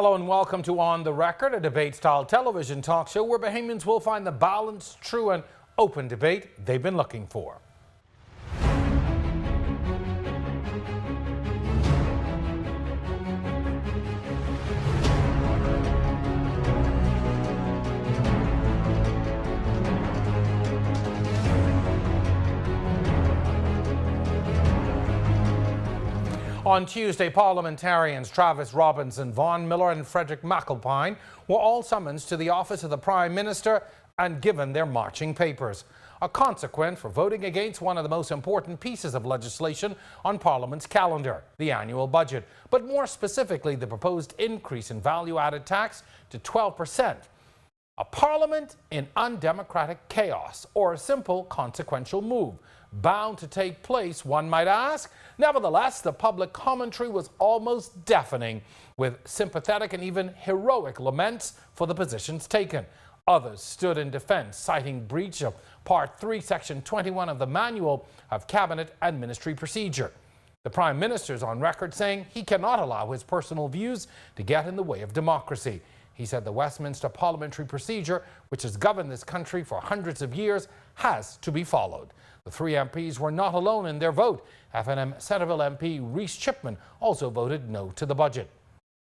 Hello and welcome to On the Record, a debate-style television talk show where Bahamians will find the balanced, true and open debate they've been looking for. On Tuesday, parliamentarians Travis Robinson, Vaughan Miller and Frederick McAlpine were all summoned to the office of the Prime Minister and given their marching papers. A consequence for voting against one of the most important pieces of legislation on Parliament's calendar, the annual budget, but more specifically the proposed increase in value-added tax to 12%. A Parliament in undemocratic chaos, or a simple consequential move, bound to take place, one might ask? Nevertheless, the public commentary was almost deafening, with sympathetic and even heroic laments for the positions taken. Others stood in defense, citing breach of Part 3, Section 21 of the Manual of Cabinet and Ministry Procedure. The Prime Minister is on record saying he cannot allow his personal views to get in the way of democracy. He said the Westminster parliamentary procedure, which has governed this country for hundreds of years, has to be followed. The three MPs were not alone in their vote. FNM Centreville MP Rhys Chipman also voted no to the budget.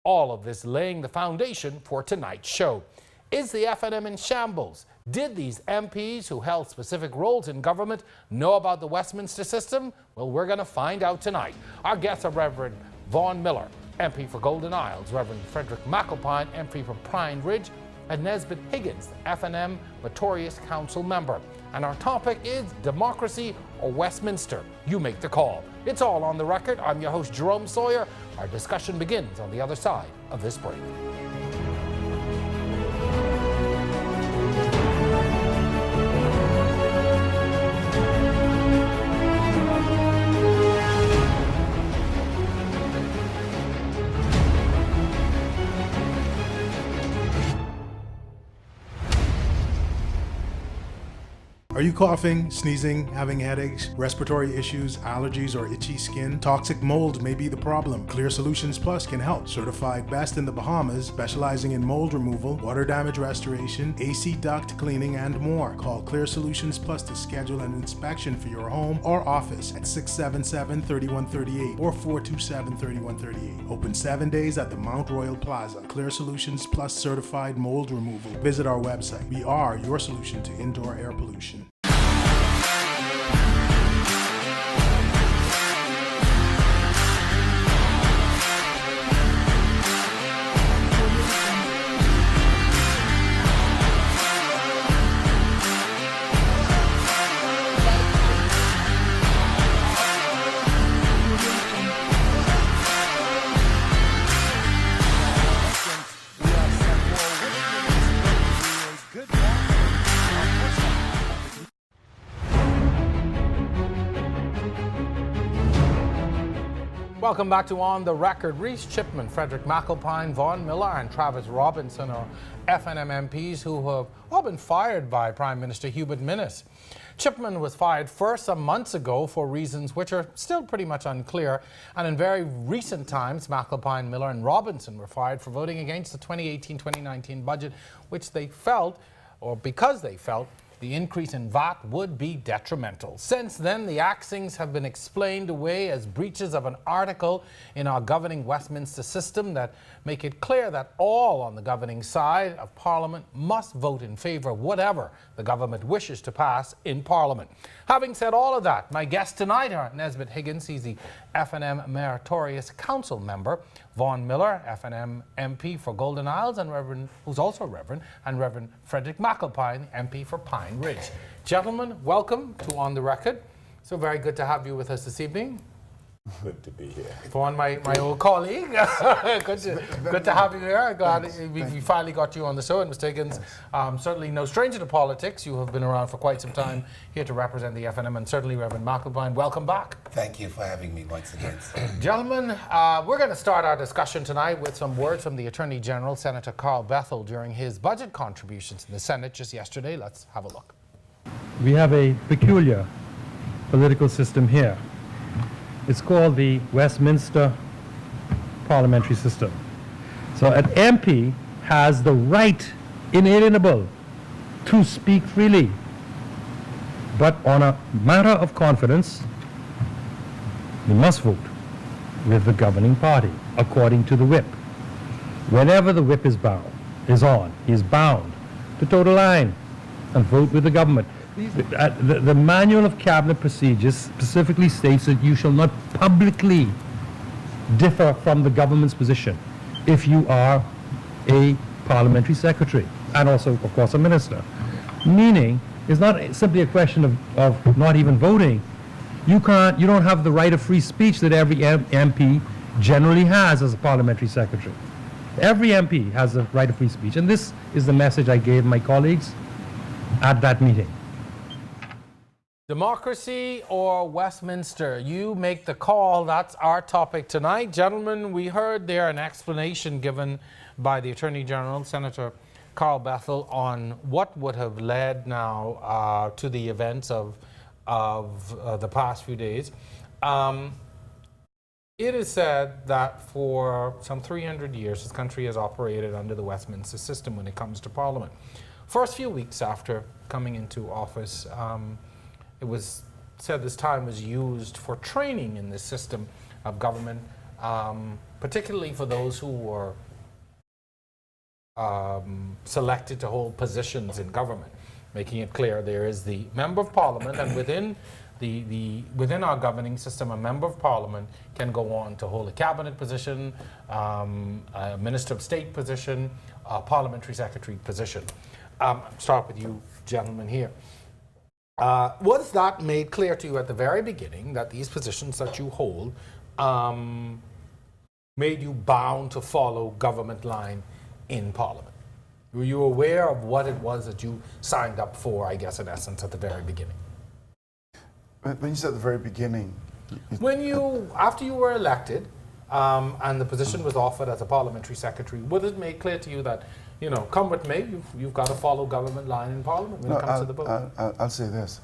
All of this laying the foundation for tonight's show. Is the FNM in shambles? Did these MPs who held specific roles in government know about the Westminster System? Well, we're going to find out tonight. Our guests are Reverend Vaughan Miller, MP for Golden Isles, Reverend Frederick McAlpine, MP for Pine Ridge, and Nesbitt Higgins, FNM Notorious Council member. And our topic is democracy or Westminster. You make the call. It's all on the record. I'm your host, Jerome Sawyer. Our discussion begins on the other side of this break. Are you coughing, sneezing, having headaches, respiratory issues, allergies, or itchy skin? Toxic mold may be the problem. Clear Solutions Plus can help. Certified best in the Bahamas, specializing in mold removal, water damage restoration, AC duct cleaning, and more. Call Clear Solutions Plus to schedule an inspection for your home or office at 677-3138 or 427-3138. Open 7 days at the Mount Royal Plaza. Clear Solutions Plus certified mold removal. Visit our website. We are your solution to indoor air pollution. Welcome back to On the Record. Rhys Chipman, Frederick McAlpine, Vaughan Miller and Travis Robinson are FNM MPs who have all been fired by Prime Minister Hubert Minnis. Chipman was fired first some months ago for reasons which are still pretty much unclear, and in very recent times McAlpine, Miller and Robinson were fired for voting against the 2018-2019 budget, which they felt, or because they felt, the increase in VAT would be detrimental. Since then, the axings have been explained away as breaches of an article in our governing Westminster system that make it clear that all on the governing side of Parliament must vote in favour of whatever the government wishes to pass in Parliament. Having said all of that, my guests tonight are Nesbitt Higgins, he's the FNM Meritorious Council member, Vaughan Miller, FNM MP for Golden Isles, and who's also Reverend Frederick McAlpine, MP for Pine Ridge. Gentlemen, welcome to On the Record. So very good to have you with us this evening. Good to be here. Vaughan, my old colleague. good to have you here. Glad we finally got you on the show. And Mr. Higgins, certainly no stranger to politics. You have been around for quite some time here to represent the FNM, and certainly Reverend McAlpine. Welcome back. Thank you for having me once again. Gentlemen, we're going to start our discussion tonight with some words from the Attorney General, Senator Carl Bethel, during his budget contributions in the Senate just yesterday. Let's have a look. We have a peculiar political system here. It's called the Westminster parliamentary system. It's So an MP has the right, inalienable, to speak freely. But on a matter of confidence, you must vote with the governing party, according to the whip. Whenever the whip is on, he is bound to toe the line and vote with the government. The Manual of Cabinet Procedures specifically states that you shall not publicly differ from the government's position if you are a parliamentary secretary and also, of course, a minister. Meaning, it's not simply a question of not even voting. You don't have the right of free speech that every MP generally has as a parliamentary secretary. Every MP has the right of free speech, and this is the message I gave my colleagues at that meeting. Democracy or Westminster? You make the call. That's our topic tonight. Gentlemen, we heard there an explanation given by the Attorney General, Senator Carl Bethel, on what would have led now to the events of the past few days. It is said that for some 300 years, this country has operated under the Westminster System when it comes to Parliament. First few weeks after coming into office, it was said this time was used for training in this system of government, particularly for those who were selected to hold positions in government, making it clear there is the Member of Parliament, and within our governing system, a Member of Parliament can go on to hold a cabinet position, a Minister of State position, a Parliamentary Secretary position. Start with you gentlemen here. Was that made clear to you at the very beginning that these positions that you hold made you bound to follow government line in Parliament? Were you aware of what it was that you signed up for, I guess, in essence, at the very beginning? When you said at the very beginning... After you were elected and the position was offered as a parliamentary secretary, was it made clear to you that, you know, come with me, you've got to follow government line in Parliament when it comes to the vote? I'll say this.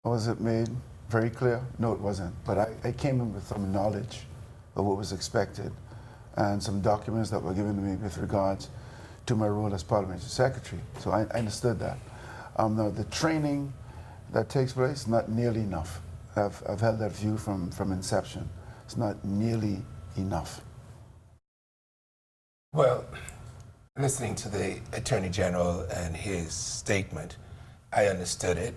Was it made very clear? No, it wasn't. But I came in with some knowledge of what was expected and some documents that were given to me with regards to my role as parliamentary secretary. So I understood that. Now, the training that takes place, not nearly enough. I've held that view from inception. It's not nearly enough. Well, listening to the Attorney General and his statement, I understood it.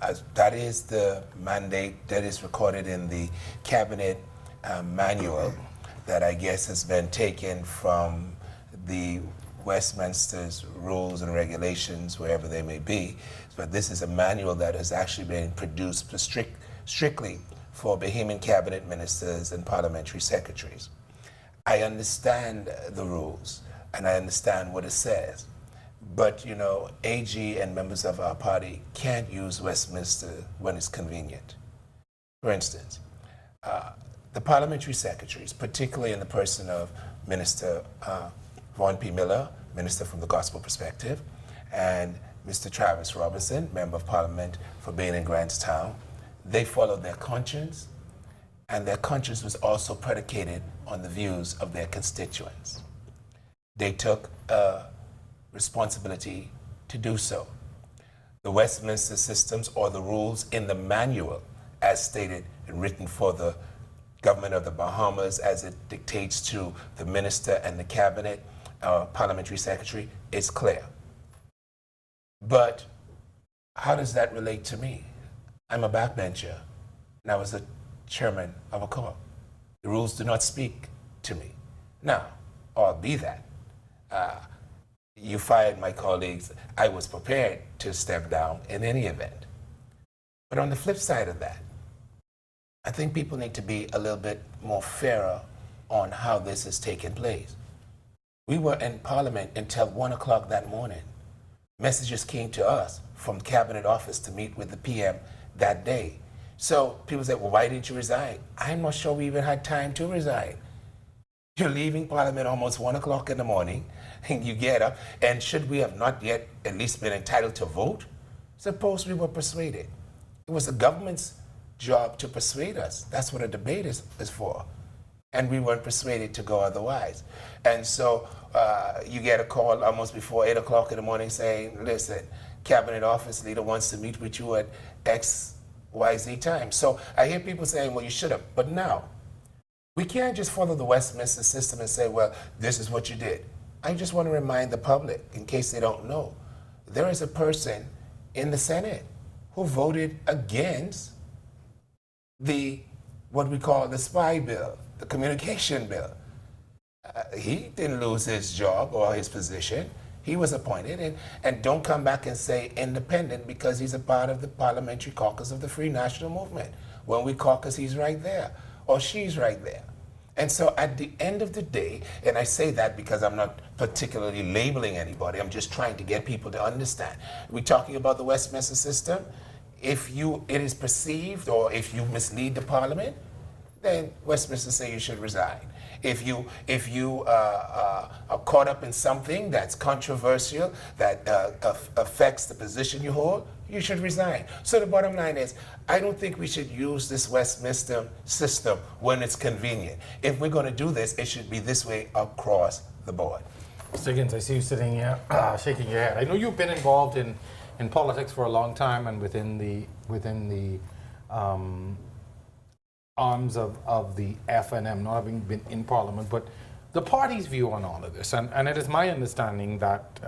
As that is the mandate that is recorded in the Cabinet manual that I guess has been taken from the Westminster's rules and regulations, wherever they may be. But this is a manual that has actually been produced strictly for Bahamian cabinet ministers and parliamentary secretaries. I understand the rules and I understand what it says. But, you know, AG and members of our party can't use Westminster when it's convenient. For instance, the parliamentary secretaries, particularly in the person of Minister Vaughn P. Miller, Minister from the Gospel Perspective, and Mr. Travis Robinson, Member of Parliament for Bain and Grantstown, they followed their conscience, and their conscience was also predicated on the views of their constituents. They took responsibility to do so. The Westminster systems or the rules in the manual, as stated and written for the government of the Bahamas, as it dictates to the minister and the cabinet, parliamentary secretary, is clear. But how does that relate to me? I'm a backbencher, and I was the chairman of a court. The rules do not speak to me. Now, albeit that, you fired my colleagues, I was prepared to step down in any event. But on the flip side of that, I think people need to be a little bit more fairer on how this has taken place. We were in Parliament until 1 o'clock that morning. Messages came to us from Cabinet Office to meet with the PM that day. So people said, well, why didn't you resign? I'm not sure we even had time to resign. You're leaving Parliament almost 1 o'clock in the morning, and you get up, and should we have not yet at least been entitled to vote? Suppose we were persuaded. It was the government's job to persuade us. That's what a debate is for. and we weren't persuaded to go otherwise. And so you get a call almost before 8 o'clock in the morning saying, listen, Cabinet Office Leader wants to meet with you at XYZ time. So I hear people saying, well, you should have. But now, we can't just follow the Westminster system and say, well, this is what you did. I just want to remind the public, in case they don't know, there is a person in the Senate who voted against what we call the spy bill, the communication bill. He didn't lose his job or his position. He was appointed, and don't come back and say independent because he's a part of the parliamentary caucus of the Free National Movement. When we caucus, he's right there, or she's right there. And so at the end of the day, and I say that because I'm not particularly labeling anybody, I'm just trying to get people to understand. We're talking about the Westminster system. If it is perceived or if you mislead the parliament, then Westminster say you should resign. If you are caught up in something that's controversial, that affects the position you hold, you should resign. So the bottom line is, I don't think we should use this Westminster system when it's convenient. If we're going to do this, it should be this way across the board. Stiggins, I see you sitting here shaking your head. I know you've been involved in politics for a long time and within the arms of the FNM, not having been in Parliament, but the party's view on all of this. And it is my understanding that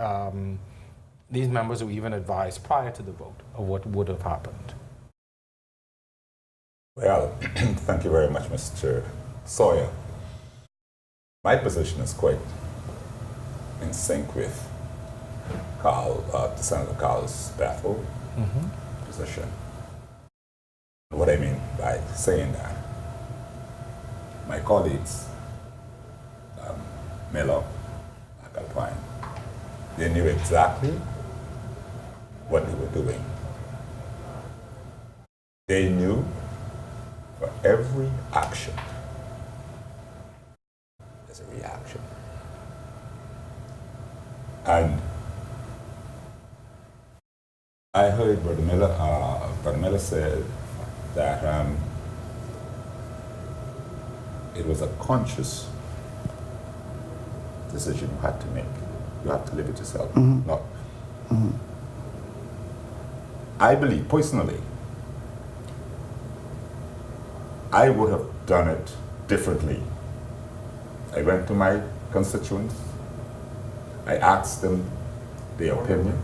these members were even advised prior to the vote of what would have happened. Well, thank you very much, Mr. Sawyer. My position is quite in sync with Senator Carl's baffled position. What I mean by saying that, my colleagues, Miller, Alpine, they knew exactly what they were doing. They knew for every action, there's a reaction. And I heard Brother Miller said that it was a conscious decision you had to make. You have to live it yourself. Not. I believe, personally, I would have done it differently. I went to my constituents. I asked them their opinion.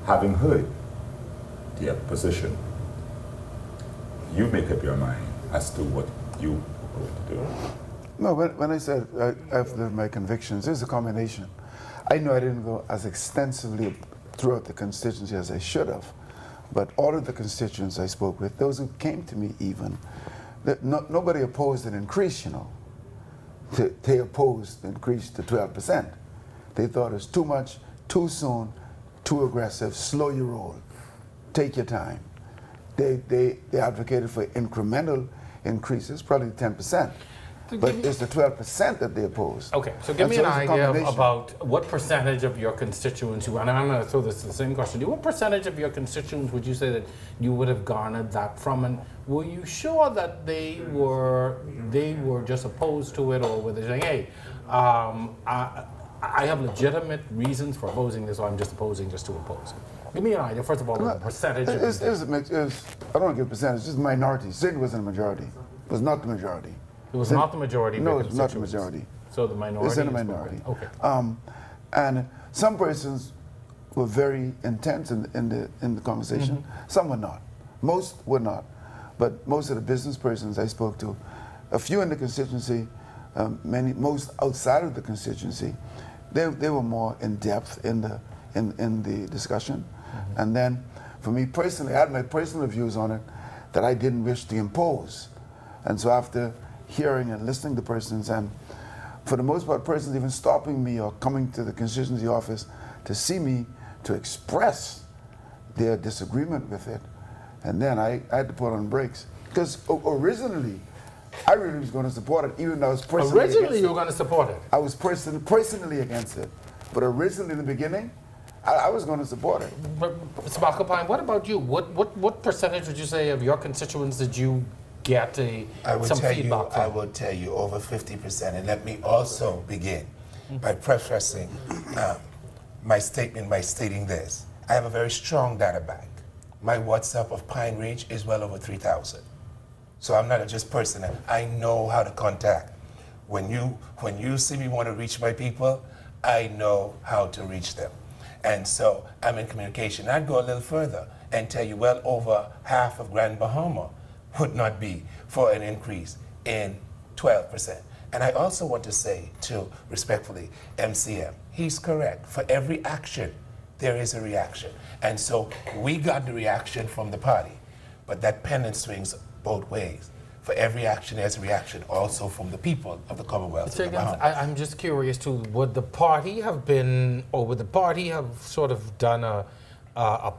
Having heard their position, you make up your mind as to what you are going to do. No, when I said I have lived my convictions, there's a combination. I know I didn't go as extensively throughout the constituency as I should have, but all of the constituents I spoke with, those who came to me even, nobody opposed an increase, you know. They opposed the increase to 12%. They thought it was too much, too soon, too aggressive, slow your roll, take your time. They advocated for incremental increases, probably 10%. But it's the 12% that they oppose. Okay, so give me an idea about what percentage of your constituents, and I'm going to throw this the same question to you, what percentage of your constituents would you say that you would have garnered that from, and were you sure that they were just opposed to it, or were they saying, hey, I have legitimate reasons for opposing this, or I'm just opposing just to oppose? Give me an idea, first of all, of the percentage. I don't want to give a percentage, it's a minority. Certainly wasn't a majority. It was not the majority. It was not the majority. No, it's not the majority. So the minority. It's in a minority. Okay. And some persons were very intense in the conversation. Some were not. Most were not. But most of the business persons I spoke to, a few in the constituency, most outside of the constituency, they were more in depth in the discussion. And then, for me personally, I had my personal views on it that I didn't wish to impose. And so after hearing and listening to persons, and for the most part, persons even stopping me or coming to the constituency office to see me to express their disagreement with it. And then I had to put on brakes. Because originally, I really was going to support it, even though I was personally Originally, you were going to support it? I was personally against it. But originally, in the beginning, I was going to support it. But, Mr. Bakopine, what about you? What percentage would you say of your constituents did you get some feedback from? I will tell you over 50%. And let me also begin by prefacing my statement by stating this. I have a very strong data bank. My WhatsApp of Pine Ridge is well over 3,000. So I'm not a just person. I know how to contact. When you see me want to reach my people, I know how to reach them. And so I'm in communication. I'd go a little further and tell you well over half of Grand Bahama would not be for an increase in 12%. And I also want to say to, respectfully, MCM, he's correct. For every action, there is a reaction. And so we got the reaction from the party, but that pendant swings both ways. For every action, there's a reaction also from the people of the Commonwealth of the Bahamas. I'm just curious too, would the party have been, or would the party have sort of done a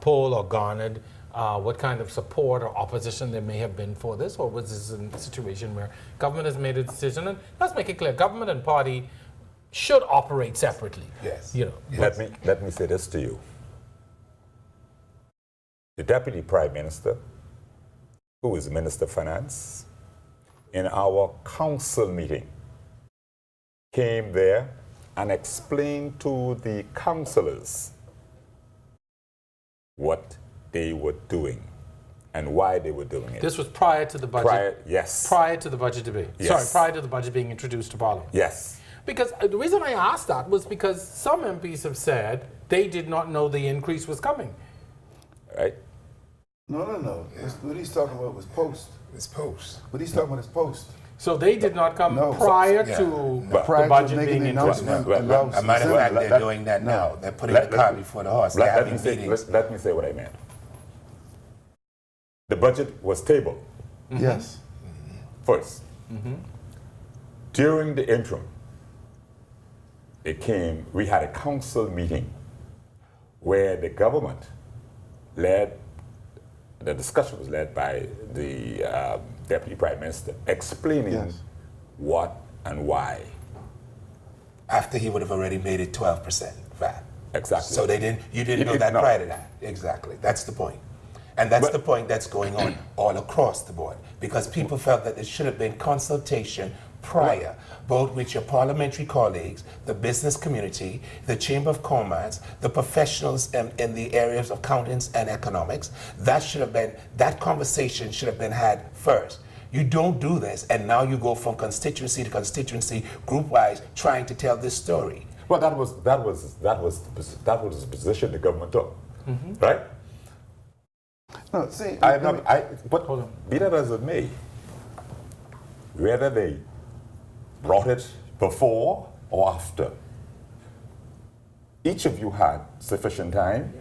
poll or garnered what kind of support or opposition there may have been for this, or was this a situation where government has made a decision? And let's make it clear, government and party should operate separately. Yes. You know. Yes. Let me say this to you. The Deputy Prime Minister, who is Minister of Finance, in our council meeting, came there and explained to the councillors what they were doing and why they were doing it. This was prior to the budget? Yes. Prior to the budget debate? Yes. Sorry, prior to the budget being introduced to Parliament? Yes. Because the reason I asked that was because some MPs have said they did not know the increase was coming. Right? No. What he's talking about was post. It's post. What he's talking about is post. So they did not come No. prior Yeah. to Prior the budget budget making being the introduced. announcement. Well, A matter of fact, they're doing that now. They're putting the cart before the horse. They're having meetings. Let me say what I meant. The budget was tabled Yes. first. During the interim, we had a council meeting where the government the discussion was led by the Deputy Prime Minister, explaining Yes. what and why. After he would have already made it 12% VAT. Exactly. So you didn't know that No. prior to that. Exactly. That's the point. And that's the point that's going on all across the board. Because people felt that there should have been consultation prior, both with your parliamentary colleagues, the business community, the Chamber of Commerce, the professionals in the areas of accountants and economics. That conversation should have been had first. You don't do this, and now you go from constituency to constituency, group-wise, trying to tell this story. Well, that was the position the government took, right? No, see, But be that as it may, whether they brought it before or after, each of you had sufficient time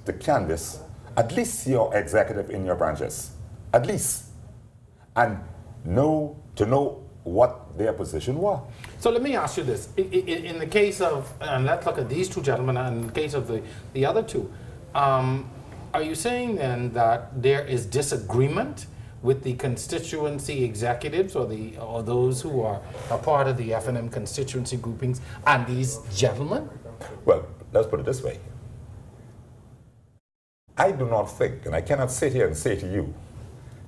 to canvass at least your executive in your branches, at least, and to know what their position was. So let me ask you this. In the case of, and let's look at these two gentlemen, and in the case of the other two, are you saying then that there is disagreement with the constituency executives or those who are a part of the F&M constituency groupings and these gentlemen? Well, let's put it this way. I do not think, and I cannot sit here and say to you,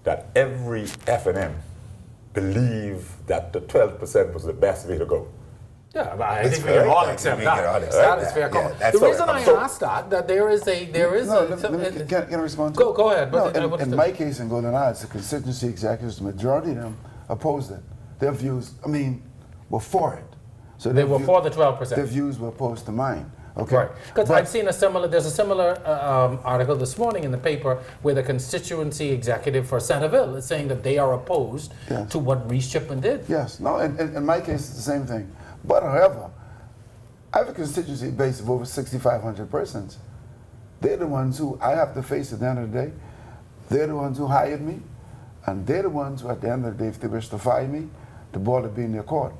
that every F&M believed that the 12% was the best way to go. Yeah, but I That's think we can fair. all Yeah, accept we that. can all accept That is that. fair Yeah, comment. that's The reason fair. I So- asked that there is No, can I respond to Go ahead. No, But what's in the- my case in Golden Isles, the constituency executives, the majority of them opposed it. Their views, were for it. So They their were view- for the 12%. Their views were opposed to mine. Okay. Right, because But- I've seen there's a similar article this morning in the paper where the constituency executive for Centerville is saying that they are opposed Yes. to what Reese Chipman did. Yes, no, in my case, it's the same thing. But however, I have a constituency base of over 6,500 persons. They're the ones who I have to face at the end of the day. They're the ones who hired me, and they're the ones who, at the end of the day, if they wish to fire me, the ball will be in their court.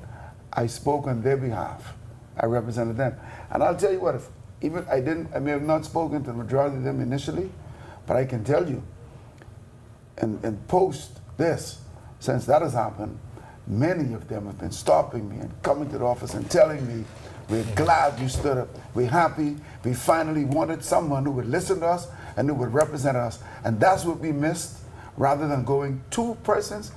I spoke on their behalf. I represented them. And I'll tell you what, I may have not spoken to the majority of them initially, but I can tell you, and post this, since that has happened, many of them have been stopping me and coming to the office and telling me, we're glad you stood up, we're happy, we finally wanted someone who would listen to us and who would represent us. And that's what we missed rather than going two persons.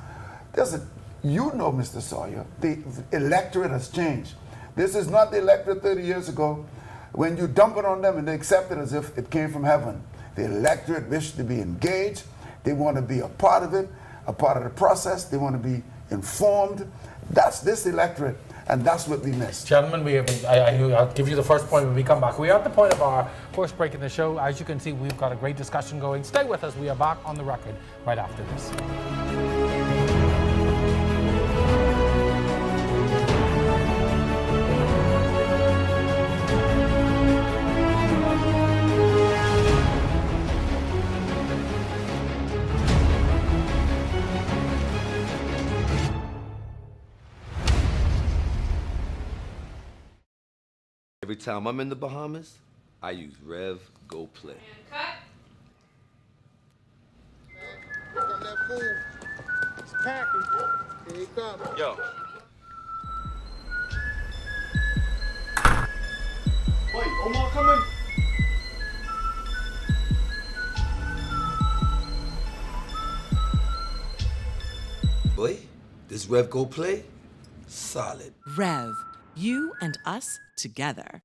Mr. Sawyer, the electorate has changed. This is not the electorate 30 years ago when you dump it on them and they accept it as if it came from heaven. The electorate wish to be engaged. They want to be a part of it, a part of the process. They want to be informed. That's this electorate, and that's what we missed. Gentlemen, I'll give you the first point when we come back. We are at the point of our first break in the show. As you can see, we've got a great discussion going. Stay with us. We are back on the record right after this. Every time I'm in the Bahamas, I use Rev Go Play. Pick up that food. It's packing. Here he comes. Yo. Wait, Omar coming? Boy, this Rev Go Play, solid. Rev, you and us together.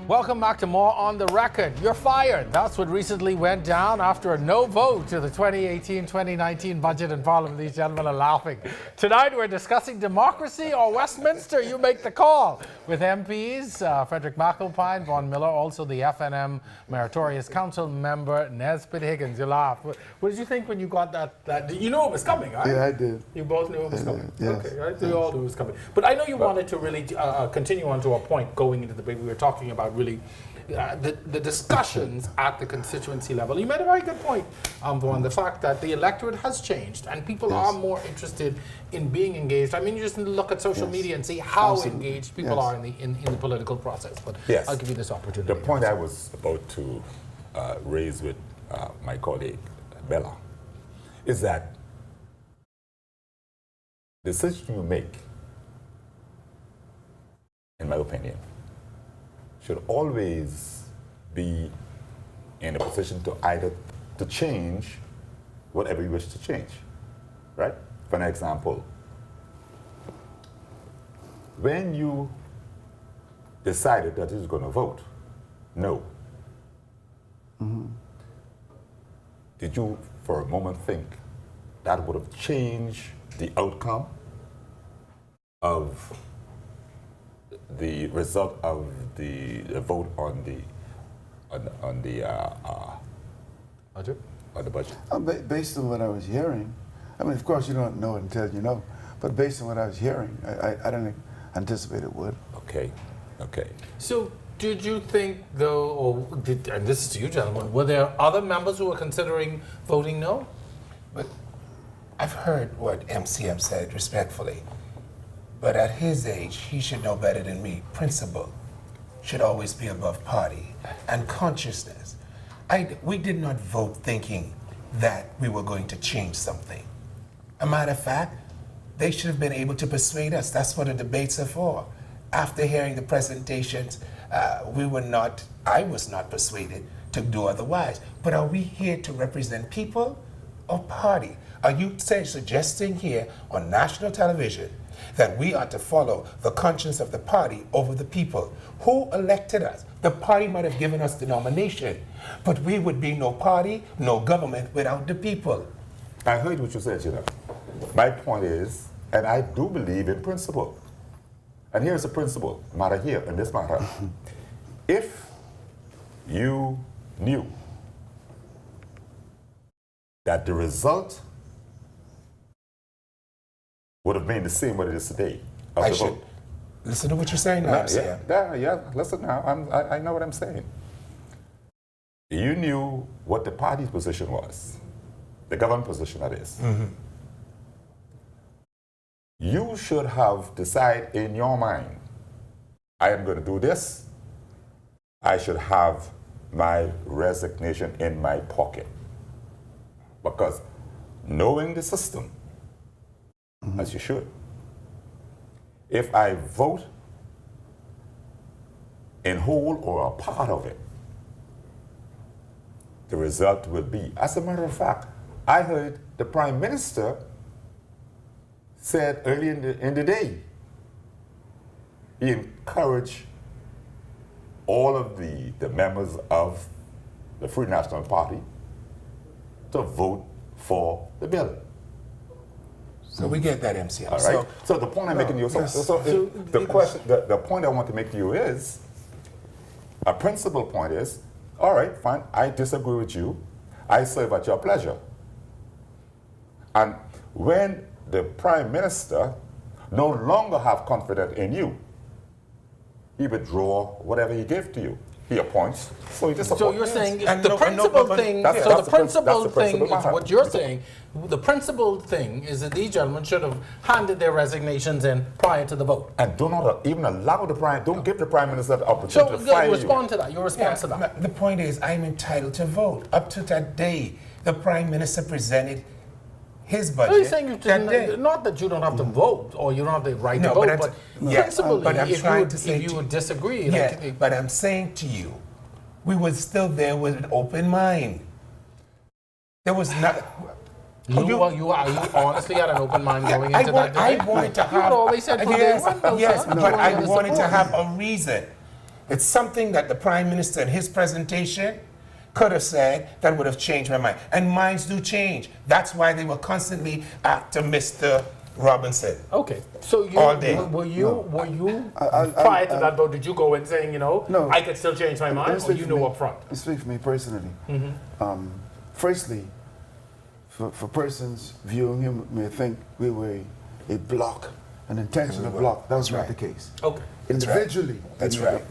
Welcome back to more on the record. You're fired. That's what recently went down after a no vote to the 2018-2019 budget in Parliament. These gentlemen are laughing. Tonight we're discussing democracy or Westminster. You make the call with MPs Frederick McAlpine, Vaughan Miller, also the FNM Meritorious Council member Nesbitt Higgins. You laugh. What did you think when you got that? You knew it was coming, right? Yeah, I did. You both knew it was coming. Yes. Okay, right? So you all knew it was coming. But I know you wanted to really continue on to a point going into the debate. We were talking about really the discussions at the constituency level. You made a very good point, Vaughan, the fact that the electorate has changed and people are more interested in being engaged. I mean, you just need to look at social media and see how engaged people are in the political process. But I'll give you this opportunity. The point I was about to raise with my colleague Bella is that the decision you make, in my opinion, should always be in a position to either to change whatever you wish to change, right? For an example, when you decided that you was going to vote no, did you for a moment think that would have changed the outcome of the result of the vote on the budget? On the budget? Based on what I was hearing, I mean, of course you don't know until you know, but based on what I was hearing, I didn't anticipate it would. Okay, okay. So did you think, though, and this is to you, gentlemen, were there other members who were considering voting no? But I've heard what MCM said respectfully. But at his age, he should know better than me. Principle should always be above party and consciousness. We did not vote thinking that we were going to change something. A matter of fact, they should have been able to persuade us. That's what the debates are for. After hearing the presentations, I was not persuaded to do otherwise. But are we here to represent people or party? Are you suggesting here on national television that we are to follow the conscience of the party over the people? Who elected us? The party might have given us the nomination, but we would be no party, no government without the people. I heard what you said, you know. My point is, and I do believe in principle. And here's the principle, matter here, in this matter. If you knew that the result would have been the same what it is today. I should listen to what you're saying now, yeah, listen now. I know what I'm saying. You knew what the party's position was, the government position that is. You should have decided in your mind, I am going to do this. I should have my resignation in my pocket. Because knowing the system, as you should, if I vote in whole or a part of it, the result will be. As a matter of fact, I heard the Prime Minister said early in the day, he encouraged all of the members of the Free National Party to vote for the bill. So we get that, MCM. All right. So the point I'm making to you, the point I want to make to you is, a principal point is, all right, fine, I disagree with you. I serve at your pleasure. And when the Prime Minister no longer have confidence in you, he withdraw whatever he gave to you. He appoints, so he disappoints. So you're saying And the no, principal but thing, that's so the the principal principle thing is behind what it. you're saying, the principal thing is that these gentlemen should have handed their resignations in prior to the vote. And do not even allow the Prime, don't give the Prime Minister the So opportunity to fire you you. respond to that, your response to that. The point is, I'm entitled to vote. Up to that day, the Prime Minister presented his budget. Are you saying you that day. didn't, not that you don't have to vote or you don't have the right No, to vote, but but yeah, principally, but I'm if trying you, to say if you to- would disagree, Yeah, like, but I'm saying to you, we were still there with an open mind. There was not. you honestly had an open mind going into that debate? I wanted to You have. had always said from day yes, one, though, yes, sir, you but I wanted to wanted to support. have a reason. It's something that the Prime Minister in his presentation could have said that would have changed my mind. And minds do change. That's why they were constantly after Mr. Robinson. Okay, so you All day. were you prior to that vote? Did you go in saying, No. I could still change my mind, or Speak you for knew me- up front? Speak for me personally. Firstly, for persons viewing him may think we were a block, an intentional block. That was not right. the case. Okay. Individually, That's we- right.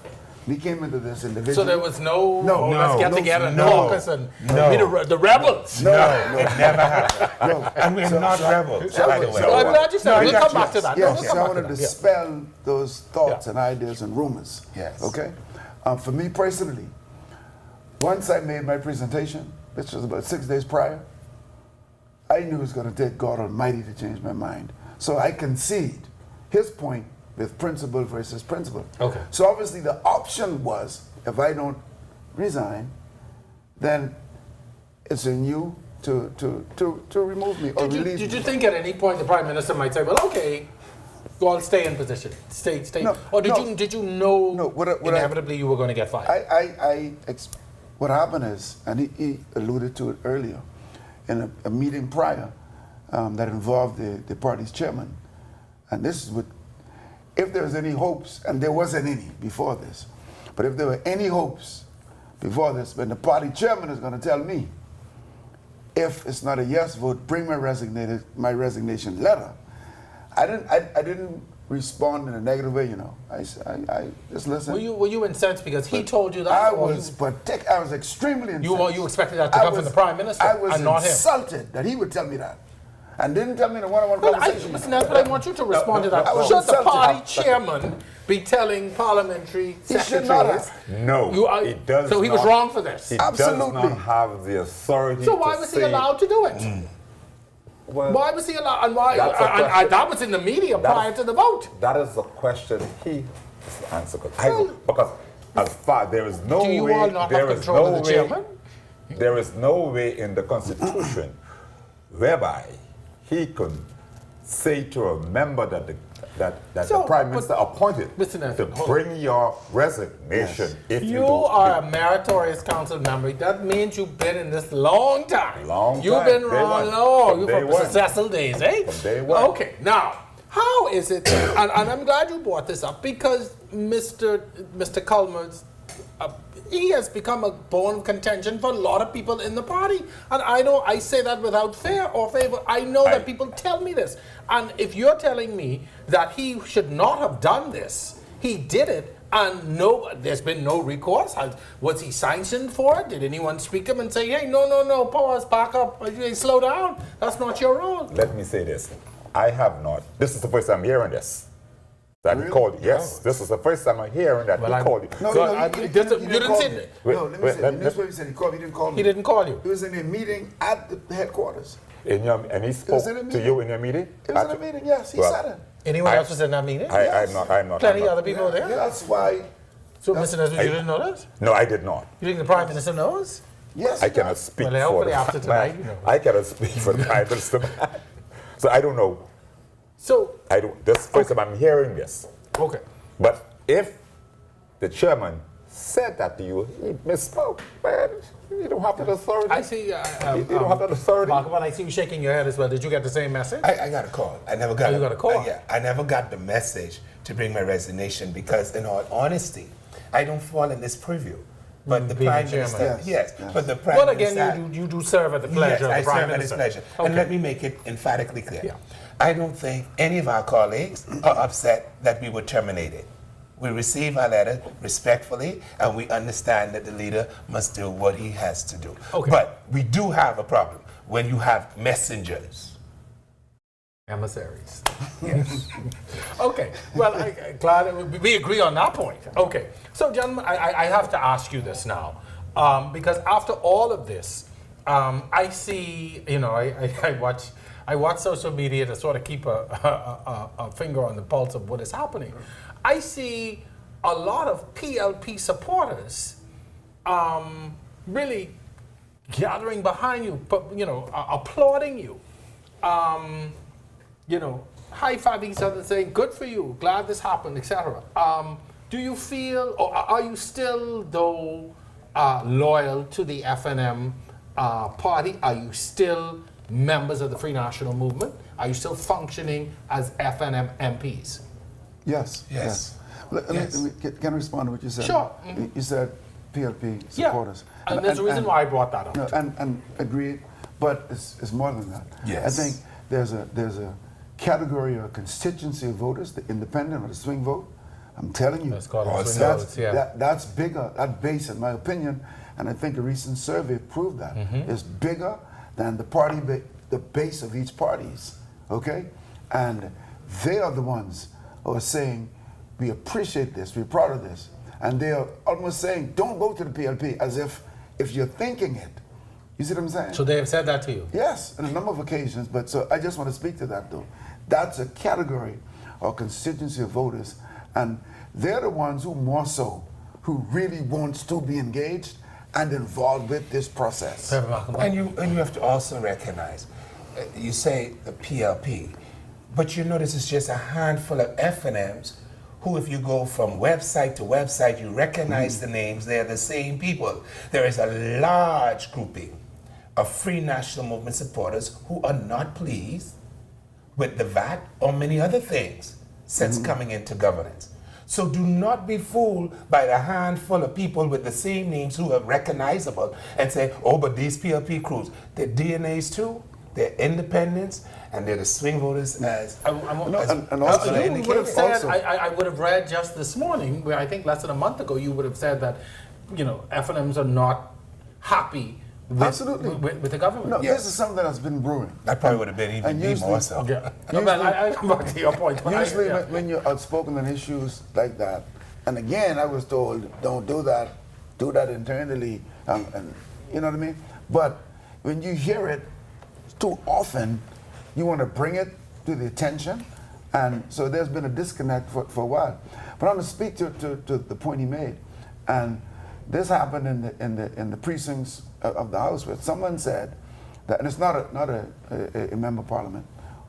We came into this individually. So there was no, No, let's no, get no, together and no, caucus and no. be the rebels. No, it never happened. No. And we're not rebels, by the way. So I'm glad you said No, it. We'll I come got back you. to that. Yes, We'll so come I back to want to that. Yeah. dispel those thoughts Yeah. and ideas and rumors. Yes. Okay? For me personally, once I made my presentation, which was about 6 days prior, I knew it was going to take God Almighty to change my mind. So I concede his point with principle versus principle. Okay. So obviously the option was, if I don't resign, then it's in you to remove me or release Did me. you think at any point the Prime Minister might say, well, okay, go on, stay in position, stay, No, or did no. you know No, what I- inevitably you were going to get fired? What happened is, and he alluded to it earlier, in a meeting prior that involved the party's chairman, and this is what, if there was any hopes, and there wasn't any before this, but if there were any hopes before this, then the party chairman is going to tell me, if it's not a yes vote, bring my resignation letter. I didn't respond in a negative way, you know. I just listened. Were you incensed because he told you that? I or was extremely incensed. you expected that to come from the Prime Minister I was and not him? insulted that he would tell me that, and didn't tell me in a one-on-one Well, conversation. listen, that's what I want you to respond to that. I was Should the insulted. party chairman be telling parliamentary He should not secretaries? have. No, You he does so he was not. wrong for this. He Absolutely. does not have the authority So to why was he say- allowed to do it? Well, Why was he allowed? And why? That's a And question. that was in the media That's- prior to the vote. that is a question he has to answer. Because as far there is no Do you way, all not there have is control no of the way, chairman? there is no way in the Constitution whereby he could say to a member that So, the Prime but- Minister appointed Listen, to Nathan, hold bring your resignation if you You don't. are a meritorious council member. That means you've been in this long time. Long You've time. been Day around one. long. From You're day from one. Cecil days, eh? From day one. Okay, now, how is it, and I'm glad you brought this up, because Mr. Culmer's, he has become a bone of contention for a lot of people in the party. And I know I say that without fear or favor. I know that people tell me this. And if you're telling me that he should not have done this, he did it, and there's been no recourse. Was he sanctioned for it? Did anyone speak to him and say, hey, no, pause, back up, slow down? That's not your role. Let me say this. I have not. This is the first time hearing this. That he called. Yes, this is the first time I'm hearing that he called you. No, So no, I- you you didn't didn't call say me. that. No, let me Wait, say, let- the newspaper said he called me. He didn't call me. He didn't call you. He was in a meeting at the headquarters. And he spoke in a to meeting. you in your meeting? It was in a meeting, yes. He Well, said it. Anyone I- else was in that meeting? I'm not. Plenty other people there? Yeah, that's why. So, Mr. Nesbitt, you didn't know this? No, I did not. You think the Prime Minister knows? Yes, I it cannot does. speak Well, for hopefully the after tonight, you know. I cannot speak for the Prime Minister. So I don't know. So, I don't. This is the first time I'm hearing this. okay. But if the chairman said that to you, he misspoke. Man, you don't have that authority. I see. You don't have that authority. Malcolm, I see you shaking your head as well. Did you get the same message? I got a call. I never got. Oh, you got a call? Yeah, I never got the message to bring my resignation because, in all honesty, I don't fall in this purview. But the being Prime the chairman. Minister, yes. But the Prime Well, Minister. again, you do serve at the pleasure Yes, of the I Prime serve at his Minister. pleasure. Okay. And let me make it emphatically clear. Yeah. I don't think any of our colleagues are upset that we were terminated. We receive our letter respectfully, and we understand that the leader must do what he has to do. Okay. But we do have a problem when you have messengers. Emissaries. Yes. Okay. Well, glad we agree on that point. Okay. So, gentlemen, I have to ask you this now, because after all of this, I see. You know, I watch social media to sort of keep a finger on the pulse of what is happening. I see a lot of PLP supporters really gathering behind you, applauding you. High-fiving each other, saying, good for you, glad this happened, etc. Do you feel, or are you still, though, loyal to the FNM party? Are you still members of the Free National Movement? Are you still functioning as FNM MPs? Yes. Yes. Let me, can I respond to what you said? Sure. You said PLP supporters. Yeah. And there's a reason why I brought that up. No, and agreed, but it's more than that. Yes. I think there's a category or constituency of voters, the independent or the swing vote. I'm telling you, Let's call it swing that's, votes, yeah. that's bigger, that base, in my opinion, and I think a recent survey proved that, is bigger than the party, the base of each parties, okay? And they are the ones who are saying, we appreciate this, we're proud of this. And they are almost saying, don't go to the PLP, as if you're thinking it. You see what I'm saying? So they have said that to you? Yes, on a number of occasions, but so I just want to speak to that though. That's a category or constituency of voters, and they're the ones who more so, who really wants to be engaged and involved with this process. And you have to also recognize, you say the PLP, but you notice it's just a handful of FNMs who, if you go from website to website, you recognize the names, they're the same people. There is a large grouping of Free National Movement supporters who are not pleased with the VAT or many other things since coming into governance. So do not be fooled by the handful of people with the same names who are recognizable and say, oh, but these PLP crews, they're DNAs too, they're independents, and they're the swing voters as and also, You would have said, also- I would have read just this morning, where I think less than a month ago, you would have said that, FNMs are not happy with the government. No, this is something that's been brewing. that probably would have been even And me usually- more so. Yeah. I come back to your point. but Usually I- when you're outspoken on issues like that, and again, I was told, don't do that, do that internally, and you know what I mean? But when you hear it too often, you want to bring it to the attention, and so there's been a disconnect for a while. But I'm going to speak to the point he made, and this happened in the precincts of the House, where someone said that, and it's not a member of Parliament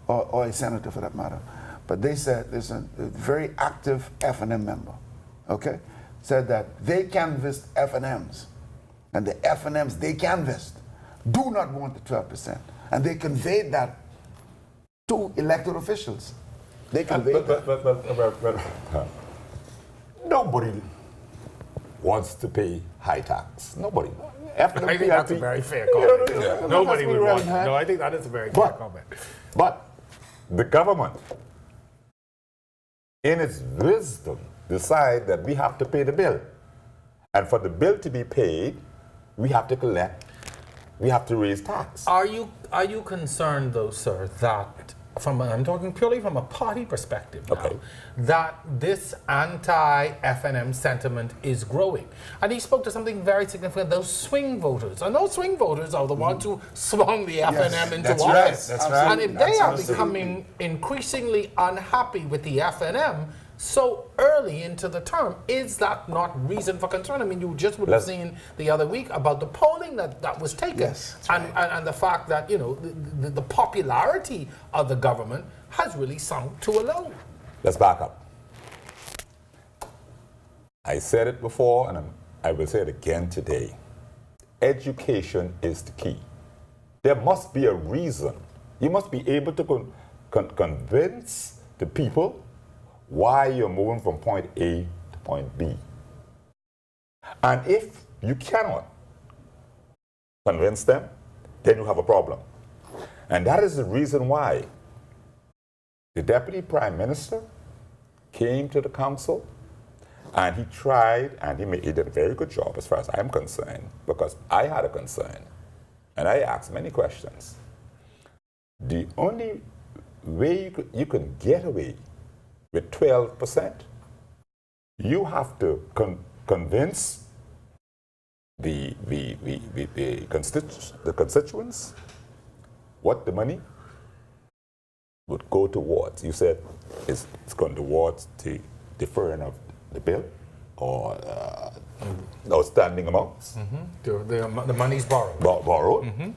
or a senator for that matter, but they said there's a very active FNM member, okay, said that they canvassed FNMs, and the FNMs they canvassed do not want the 12%, and they conveyed that to elected officials. They conveyed that. But nobody wants to pay high tax. Nobody. After I think that's a very fair comment. Nobody would want. No, I think that is a very fair comment. But the government, in its wisdom, decide that we have to pay the bill. And for the bill to be paid, we have to collect, we have to raise tax. Are you concerned, though, sir, that I'm talking purely from a party perspective now, Okay. that this anti-FNM sentiment is growing? And he spoke to something very significant, those swing voters. And those swing voters are the ones who swung the FNM into that's office. right, that's right. And if they are Absolutely. becoming increasingly unhappy with the FNM, so early into the term. Is that not reason for concern? I mean, you just would have seen the other week about the polling that was taken, Yes, that's and the fact that, you know, the popularity of the government has really sunk to a low. Let's back up. I said it before, and I will say it again today. Education is the key. There must be a reason. You must be able to convince the people why you're moving from point A to point B. And if you cannot convince them, then you have a problem. And that is the reason why the Deputy Prime Minister came to the council, and he tried, and he did a very good job as far as I'm concerned, because I had a concern, and I asked many questions. The only way you can get away with 12%, you have to convince the constituents what the money would go towards. You said it's going towards the deferring of the bill or outstanding amounts. The money's borrowed. Borrowed.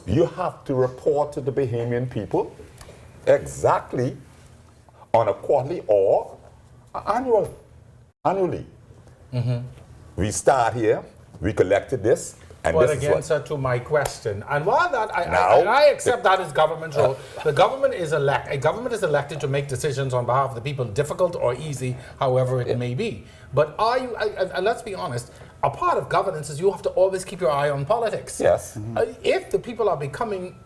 You have to report to the Bahamian people exactly on a quarterly or annually. We start here, we collected this, and Well, this again, is sir, to my question, and while that, Now- I accept that as government's role. The government is a government is elected to make decisions on behalf of the people, difficult or easy, however it may be. But are you? And let's be honest. A part of governance is you have to always keep your eye on politics. Yes. If the people are becoming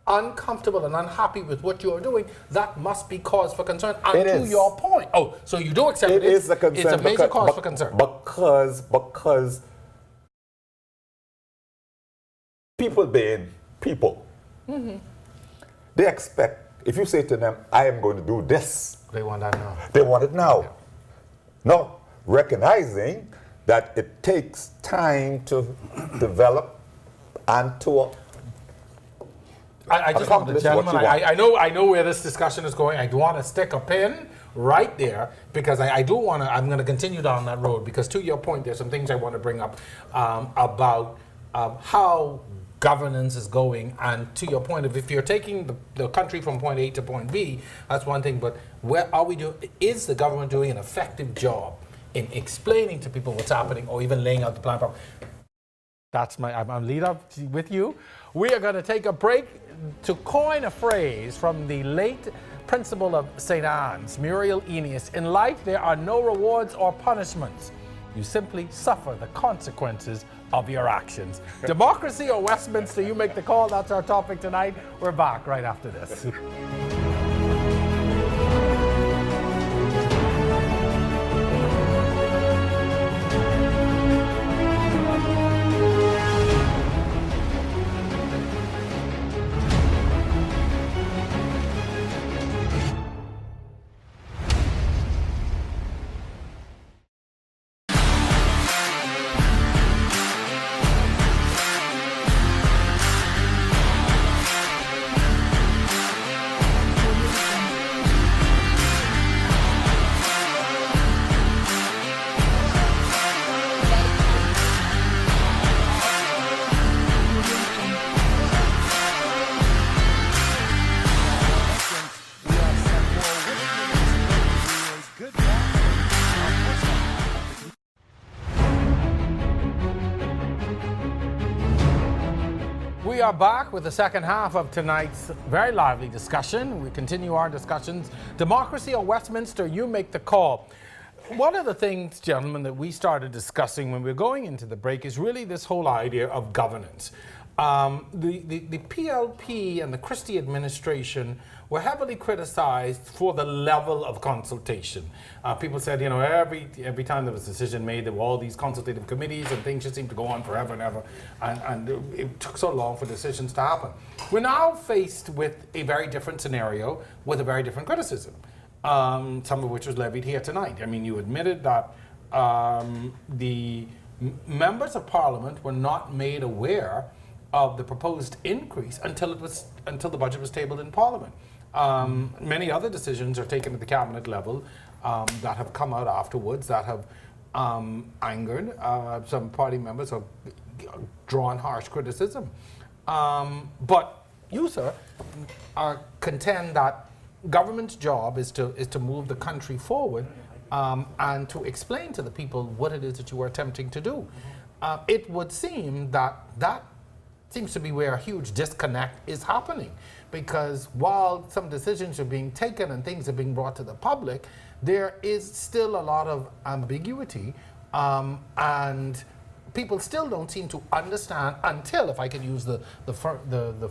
uncomfortable and unhappy with what you are doing, that must be cause for concern. And It to is. your point, so you do accept It is a concern. It's a major because- cause for concern. Because people being people, they expect, if you say to them, I am going to do this, They want that now. they want it now. Not recognizing that it takes time to develop and to I just want the accomplish what gentleman. you want. I know where this discussion is going. I do want to stick a pin right there because I do want to. I'm going to continue down that road because to your point, there's some things I want to bring up about how governance is going, and to your point of if you're taking the country from point A to point B, that's one thing. But where are we doing? Is the government doing an effective job in explaining to people what's happening, or even laying out the plan? That's I'm lead up with you. We are going to take a break to coin a phrase from the late principal of St. Anne's, Muriel Eneas. In life, there are no rewards or punishments. You simply suffer the consequences of your actions. Democracy or Westminster, you make the call. That's our topic tonight. We're back right after this. We are back with the second half of tonight's very lively discussion. We continue our discussions. Democracy or Westminster, you make the call. One of the things, gentlemen, that we started discussing when we were going into the break is really this whole idea of governance. The PLP and the Christie administration were heavily criticized for the level of consultation. People said, you know, every time there was a decision made, there were all these consultative committees and things just seemed to go on forever and ever, and it took so long for decisions to happen. We're now faced with a very different scenario with a very different criticism, some of which was levied here tonight. I mean, you admitted that the members of Parliament were not made aware of the proposed increase until the budget was tabled in Parliament. Many other decisions are taken at the cabinet level that have come out afterwards that have angered some party members or drawn harsh criticism. But you, sir, contend that government's job is to move the country forward and to explain to the people what it is that you are attempting to do. It would seem that seems to be where a huge disconnect is happening, because while some decisions are being taken and things are being brought to the public, there is still a lot of ambiguity, and people still don't seem to understand until, if I can use the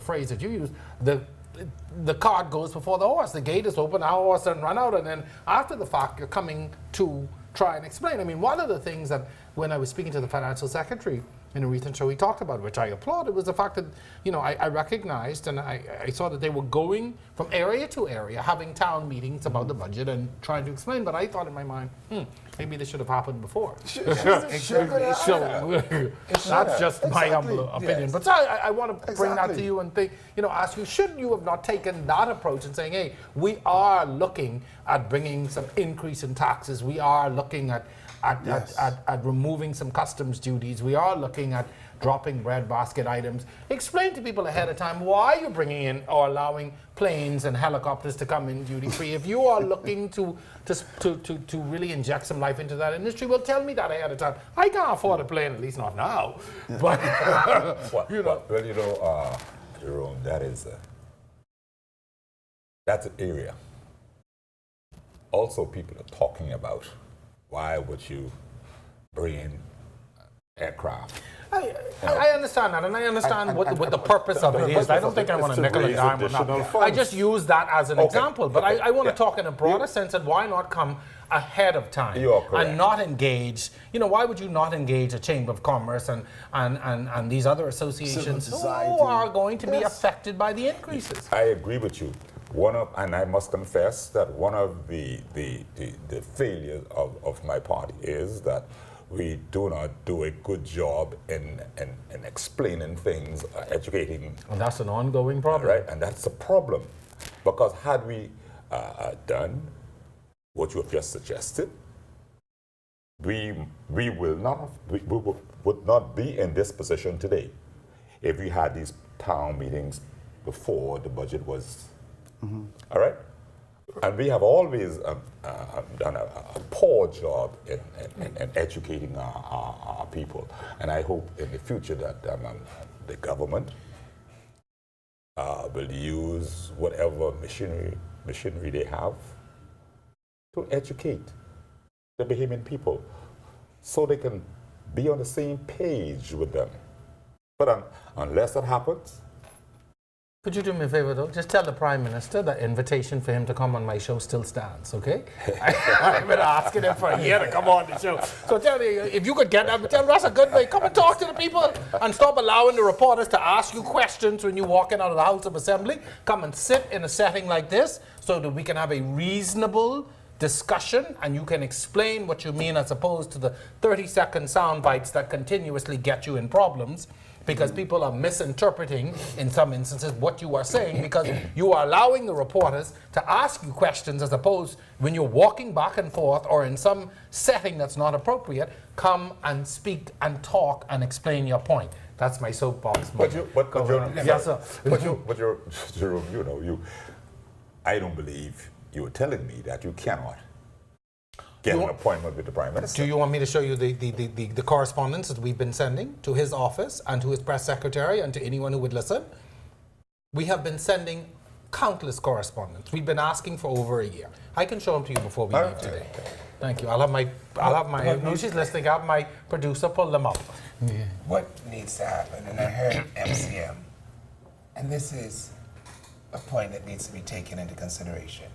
phrase that you used, the cart goes before the horse. The gate is open, our horse doesn't run out, and then after the fact, you're coming to try and explain. I mean, one of the things that when I was speaking to the financial secretary in a recent show, he talked about, which I applauded, was the fact that, you know, I recognized and I saw that they were going from area to area, having town meetings about the budget and trying to explain. But I thought in my mind, maybe this should have happened before. That's just my humble opinion. Yes. But so I want to bring that to Exactly. you and think, you know, ask you, should you have not taken that approach and saying, hey, we are looking at bringing some increase in taxes. We are looking at removing some customs duties. We are looking at dropping breadbasket items. Explain to people ahead of time why you're bringing in or allowing planes and helicopters to come in duty free. If you are looking to really inject some life into that industry, well, tell me that ahead of time. I can't afford a plane, at least not now. But you know, Jerome, that's an area. Also, people are talking about, why would you bring in aircraft? I understand that, and I understand what the purpose of it is. I don't think I want to nickel and dime on that. I just use that as an example, but I want to talk in a broader sense, and why not come ahead of time You are correct. and not engage, you know, why would you not engage a Chamber of Commerce and these other associations who society. are going to be affected by the increases? I agree with you. And I must confess that one of the failures of my party is that we do not do a good job in explaining things, educating. And that's an ongoing problem. Right, and that's a problem. Because had we done what you have just suggested, we would not be in this position today if we had these town meetings before the budget was. All right? And we have always done a poor job in educating our people. And I hope in the future that the government will use whatever machinery they have to educate the Bahamian people so they can be on the same page with them. But unless that happens, Could you do me a favor, though? Just tell the Prime Minister the invitation for him to come on my show still stands, okay? I've been asking him for a year to come on the show. So tell me, if you could get that, tell him that's a good way. Come and talk to the people and stop allowing the reporters to ask you questions when you're walking out of the House of Assembly. Come and sit in a setting like this so that we can have a reasonable discussion and you can explain what you mean as opposed to the 30-second sound bites that continuously get you in problems. Because people are misinterpreting, in some instances, what you are saying, because you are allowing the reporters to ask you questions as opposed when you're walking back and forth or in some setting that's not appropriate, come and speak and talk and explain your point. That's my soapbox. Yes, sir. I don't believe you were telling me that you cannot get an appointment with the Prime Minister. Do you want me to show you the correspondence that we've been sending to his office and to his press secretary and to anyone who would listen? We have been sending countless correspondence. We've been asking for over a year. I can show them to you before we leave today. Thank you. I'll have my, no, she's listening, I'll have my producer pull them up. Yeah. What needs to happen, and I heard MCM, and this is a point that needs to be taken into consideration.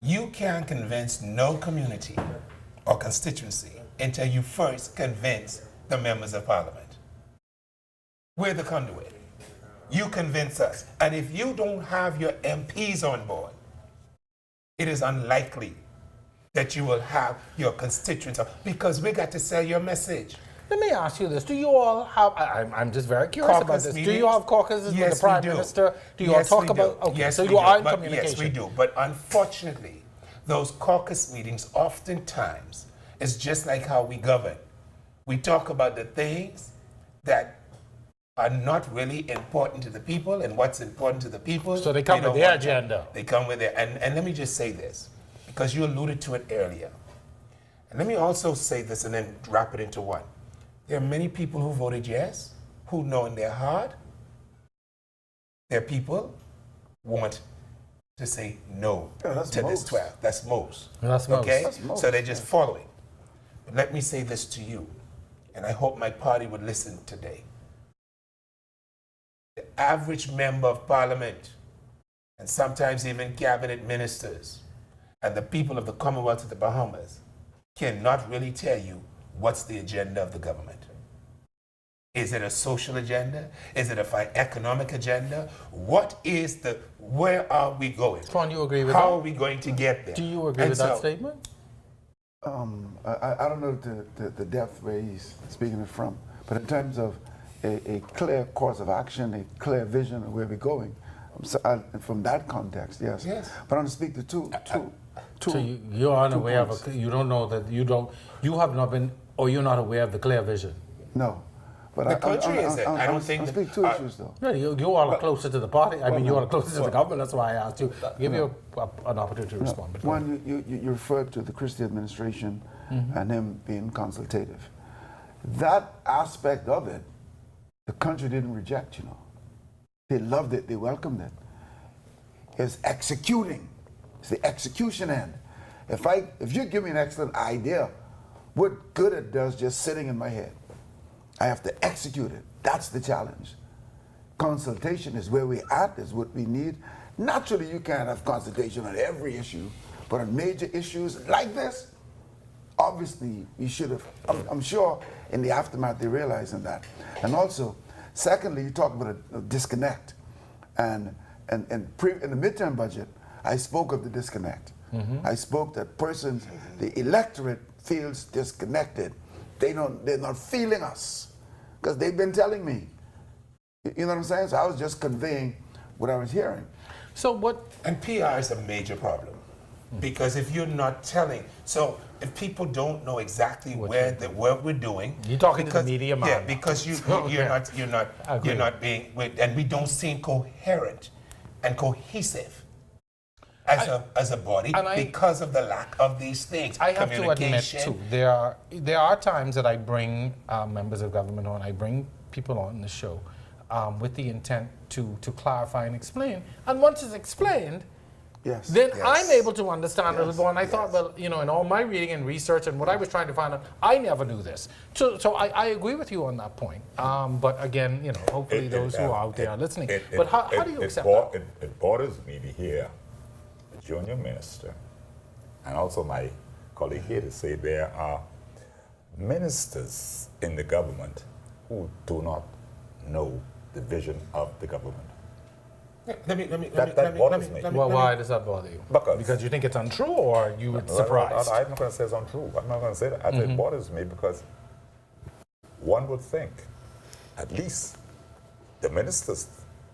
You can convince no community or constituency until you first convince the members of parliament. We're the conduit. You convince us. And if you don't have your MPs on board, it is unlikely that you will have your constituents, because we got to sell your message. Let me ask you this. Do you all have, I'm just very curious about Caucus this. Do meetings? you have caucuses with Yes, the Prime we do. Minister? Do you Yes, all talk we do. about, okay, Yes, so we you do. are in But communication? Yes, we do. But unfortunately, those caucus meetings oftentimes is just like how we govern. We talk about the things that are not really important to the people, and what's important to the people. So they come with don't their want to. agenda. They come with their, and let me just say this, because you alluded to it earlier. And let me also say this and then wrap it into one. There are many people who voted yes, who know in their heart their people want to say no that's to this most. 12. That's most. That's most. Okay? That's most, So they're just following. But let me say this to you, and I hope my party would listen today. The average member of parliament, and sometimes even cabinet ministers, and the people of the Commonwealth of the Bahamas cannot really tell you what's the agenda of the government. Is it a social agenda? Is it a economic agenda? What is the, where are we going? Swan, you agree with How that? are we going to get there? Do you agree And with that so- statement? I don't know the depth where he's speaking it from, but in terms of a clear course of action, a clear vision of where we're going, from that context, yes. Yes. But I want to speak to two. So you are unaware of points. you don't know that you have not been, or you're not aware of the clear vision. No. But The country isn't. I don't think I'll that- speak two issues though. Yeah, you all are closer to the party. I mean, you all are closer to the well, government. That's why I asked you. Give you an opportunity to No, respond. But go ahead. one, you referred to the Christie administration and him being consultative. That aspect of it, the country didn't reject, you know. They loved it, they welcomed it. It's executing. It's the execution end. If you give me an excellent idea, what good it does just sitting in my head. I have to execute it. That's the challenge. Consultation is where we're at, is what we need. Naturally, you can't have consultation on every issue, but on major issues like this, obviously, we should have. I'm sure in the aftermath they're realizing that. And also, secondly, you talk about a disconnect. And in the midterm budget, I spoke of the disconnect. I spoke that persons, the electorate feels disconnected. They're not feeling us because they've been telling me. You know what I'm saying? So I was just conveying what I was hearing. So what? And PR is a major problem. Because if you're not telling, so if people don't know exactly what we're doing, You're talking to the media, man. Yeah, because you're not being, and we don't seem coherent and cohesive as a body because of the lack of these things. I have to admit Communication. too, there are times that I bring members of government on, I bring people on the show with the intent to clarify and explain. And once it's explained, Yes. then Yes. I'm able to understand a little Yes. more. And I thought, well, in all my reading and research and what I was trying to find out, I never knew this. So I agree with you on that point. But again, hopefully those who are out there are listening. But how do you accept that? It bothers me to hear the junior minister and also my colleague here to say there are ministers in the government who do not know the vision of the government. That bothers me. Well, why does that bother you? Because you think it's untrue, or you were surprised? I'm not going to say it's untrue. I'm not going to say that. It bothers me because one would think at least the ministers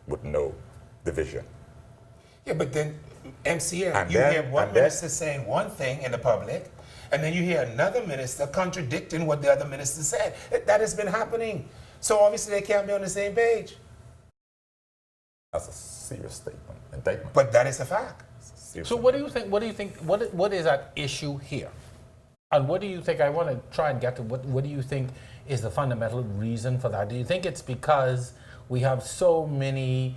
would know the vision. Yeah, but then, MCA, And you then- hear one and then- minister saying one thing in the public, and then you hear another minister contradicting what the other minister said. That has been happening. So obviously they can't be on the same page. That's a serious indictment. But that is a fact. So what do you think? What is at issue here? And what do you think? I want to try and get to what do you think is the fundamental reason for that? Do you think it's because we have so many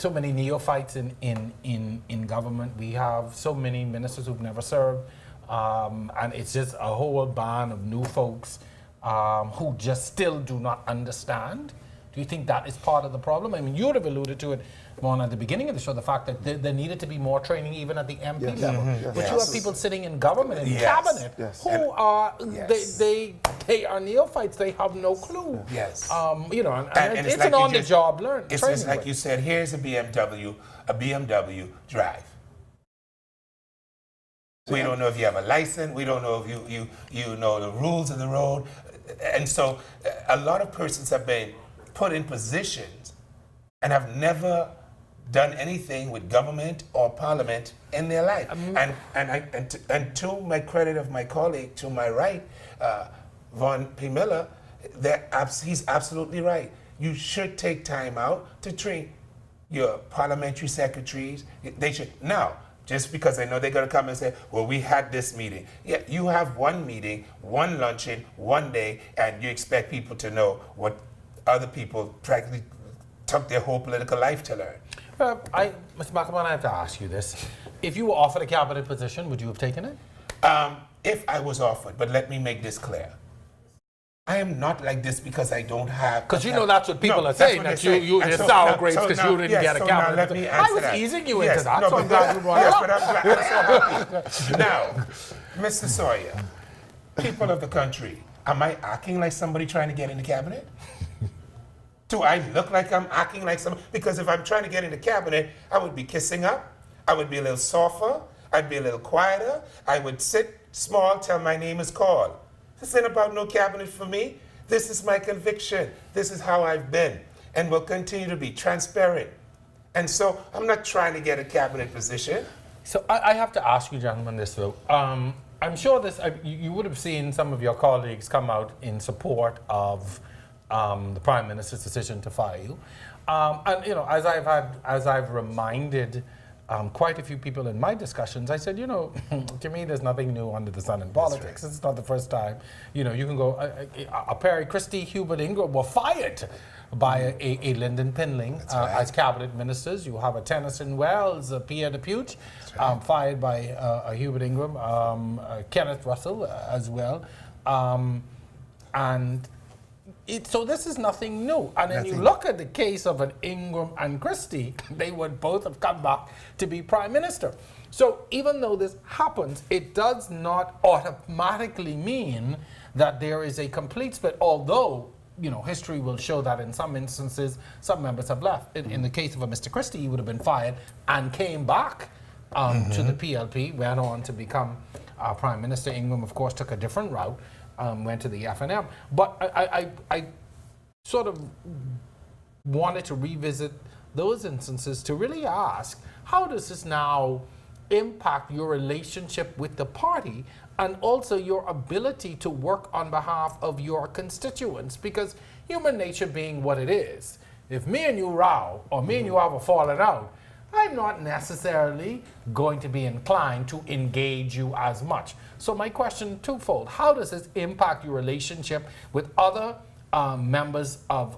neophytes in government? We have so many ministers who've never served, and it's just a whole band of new folks who just still do not understand. Do you think that is part of the problem? I mean, you would have alluded to it, Mon, at the beginning of the show, the fact that there needed to be more training even at the MP level. But you have people sitting in government and cabinet who are, they are neophytes. They have no clue. Yes. And it's like an you on-the-job learn. It's training just like with. you said, here's a BMW drive. We don't know if you have a license. We don't know if you know the rules of the road. And so a lot of persons have been put in positions and have never done anything with government or parliament in their life. And to my credit of my colleague to my right, Von P. Miller, he's absolutely right. You should take time out to train your parliamentary secretaries. They should. Now, just because I know they're going to come and say, well, we had this meeting. Yeah, you have one meeting, one luncheon, one day, and you expect people to know what other people practically took their whole political life to learn. Mr. McElwain, I have to ask you this. If you were offered a cabinet position, would you have taken it? If I was offered, but let me make this clear. I am not like this because I don't have... Because you know that's what people are saying, that you're sour grapes because you didn't get a cabinet. Let me answer I was that. easing you into that, no, so I'm glad you brought it up. I'm so now, Mr. Sawyer, people of the country, am I acting like somebody trying to get in the cabinet? Do I look like I'm acting like somebody? Because if I'm trying to get in the cabinet, I would be kissing up. I would be a little softer. I'd be a little quieter. I would sit small till my name is called. This ain't about no cabinet for me. This is my conviction. This is how I've been and will continue to be transparent. And so I'm not trying to get a cabinet position. So I have to ask you, gentlemen, this though. I'm sure you would have seen some of your colleagues come out in support of the Prime Minister's decision to fire you. And you know, as I've reminded quite a few people in my discussions, I said, you know, to me, there's nothing new under the sun in politics. Right. It's not the first time. You know, you can go, Perry Christie, Hubert Ingram were fired by a Lyndon Pinling as cabinet ministers. You have a Tennyson Wells, Pierre Depute, fired by Hubert Ingram, Kenneth Russell as well. So this is nothing new. And then you look at the case of an Ingram and Christie, they would both have come back to be Prime Minister. So even though this happens, it does not automatically mean that there is a complete split, although, you know, history will show that in some instances, some members have left. In the case of a Mr. Christie, he would have been fired and came back to the PLP, went on to become Prime Minister. Ingram, of course, took a different route. Went to the FNM. But I sort of wanted to revisit those instances to really ask, how does this now impact your relationship with the party and also your ability to work on behalf of your constituents? Because human nature being what it is, if me and you row or me and you have a falling out, I'm not necessarily going to be inclined to engage you as much. So my question twofold: how does this impact your relationship with other members of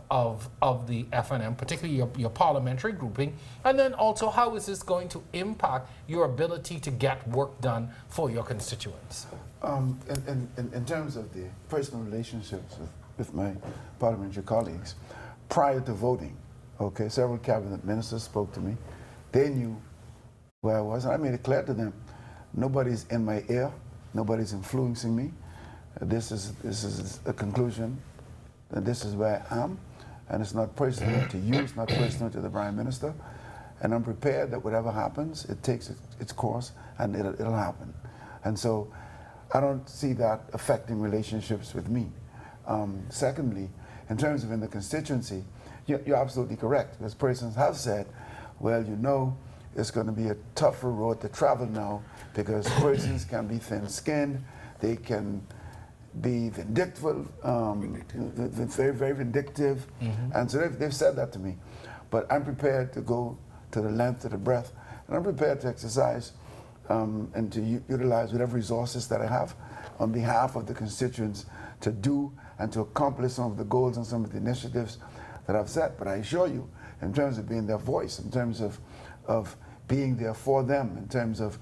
the FNM, particularly your parliamentary grouping? And then also, how is this going to impact your ability to get work done for your constituents? In terms of the personal relationships with my parliamentary colleagues, prior to voting, okay, several cabinet ministers spoke to me. They knew where I was, and I made it clear to them, nobody's in my ear, nobody's influencing me. This is a conclusion, that this is where I am, and it's not personal to you, it's not personal to the Prime Minister, and I'm prepared that whatever happens, it takes its course, and it'll happen. And so I don't see that affecting relationships with me. Secondly, in terms of in the constituency, you're absolutely correct, because persons have said, well, you know, it's going to be a tougher road to travel now because persons can be thin-skinned, they can be vindictive, very, very vindictive, and so they've said that to me. But I'm prepared to go to the length of the breadth, and I'm prepared to exercise and to utilize whatever resources that I have on behalf of the constituents to do and to accomplish some of the goals and some of the initiatives that I've set. But I assure you, in terms of being their voice, in terms of being there for them, in terms of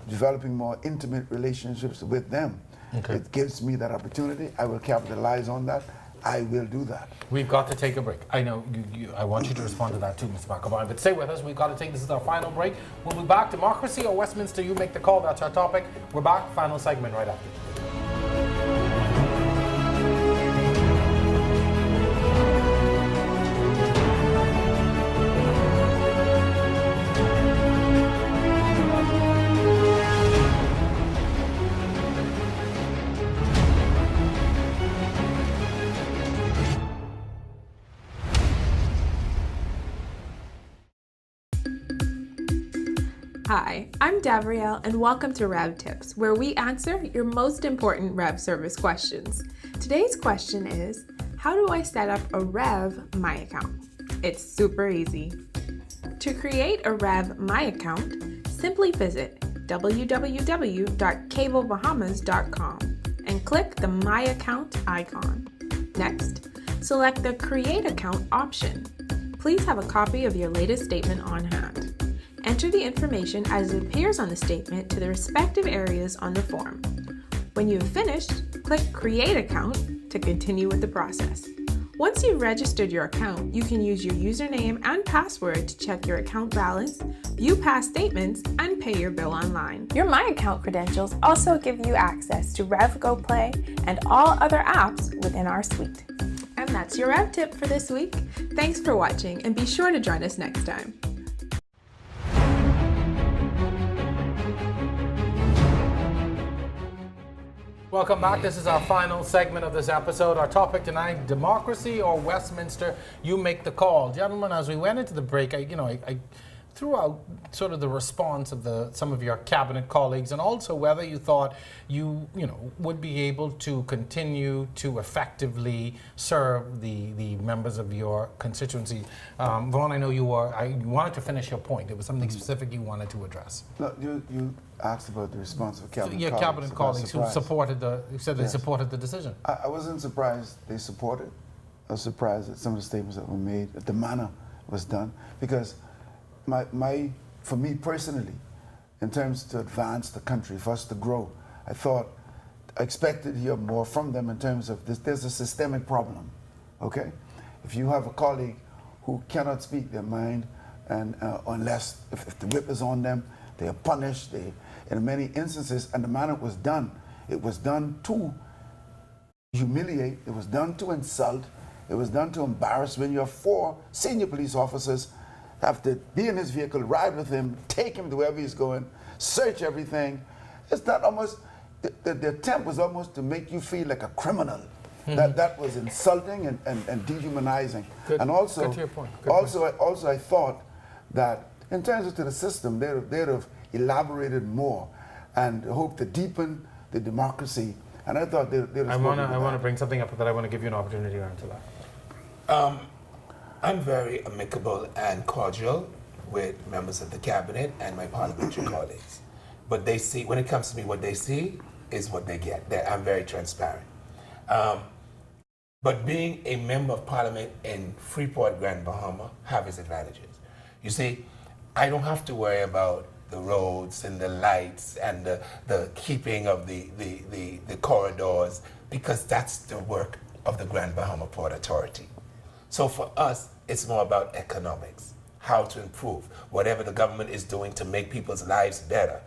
developing more intimate relationships with them, it gives me that opportunity. I will capitalize on that. I will do that. We've got to take a break. I know I want you to respond to that too, Mr. McElwain, but stay with us. We've got to take, this is our final break. We'll be back. Democracy or Westminster, you make the call. That's our topic. We're back. Final segment right after. Hi, I'm Davrielle, and welcome to Rev Tips, where we answer your most important Rev service questions. Today's question is, how do I set up a Rev My account? It's super easy. To create a Rev My account, simply visit www.cablebahamas.com and click the My Account icon. Next, select the Create Account option. Please have a copy of your latest statement on hand. Enter the information as it appears on the statement to the respective areas on the form. When you've finished, click Create Account to continue with the process. Once you've registered your account, you can use your username and password to check your account balance, view past statements, and pay your bill online. Your My Account credentials also give you access to Rev Go Play and all other apps within our suite. And that's your Rev tip for this week. Thanks for watching, and be sure to join us next time. Welcome back. This is our final segment of this episode. Our topic tonight, democracy or Westminster, you make the call. Gentlemen, as we went into the break, I threw out sort of the response of some of your cabinet colleagues, and also whether you thought you would be able to continue to effectively serve the members of your constituency. Vaughn, I know you wanted to finish your point. It was something specific you wanted to address. Look, you asked about the response of cabinet Your colleagues. cabinet colleagues who said they supported the decision. I wasn't surprised they supported. I was surprised at some of the statements that were made, that the manner was done, because for me personally, in terms to advance the country, for us to grow, I expected to hear more from them in terms of this. There's a systemic problem, okay? If you have a colleague who cannot speak their mind, and unless if the whip is on them, they are punished. In many instances, and the manner it was done to humiliate, it was done to insult, it was done to embarrass. When you have 4 senior police officers have to be in his vehicle, ride with him, take him to wherever he's going, search everything. It's not almost, the attempt was almost to make you feel like a criminal. That was insulting and dehumanizing. Good. And also, Good to your point. also I thought that in terms of the system, they'd have elaborated more and hoped to deepen the democracy. And I thought they'd have I want to bring something up, but I want to give you an opportunity to answer that. I'm very amicable and cordial with members of the cabinet and my parliamentary colleagues. But they see, when it comes to me, what they see is what they get. I'm very transparent. But being a member of parliament in Freeport, Grand Bahama, have its advantages. You see, I don't have to worry about the roads and the lights and the keeping of the corridors, because that's the work of the Grand Bahama Port Authority. So for us, it's more about economics, how to improve. Whatever the government is doing to make people's lives better,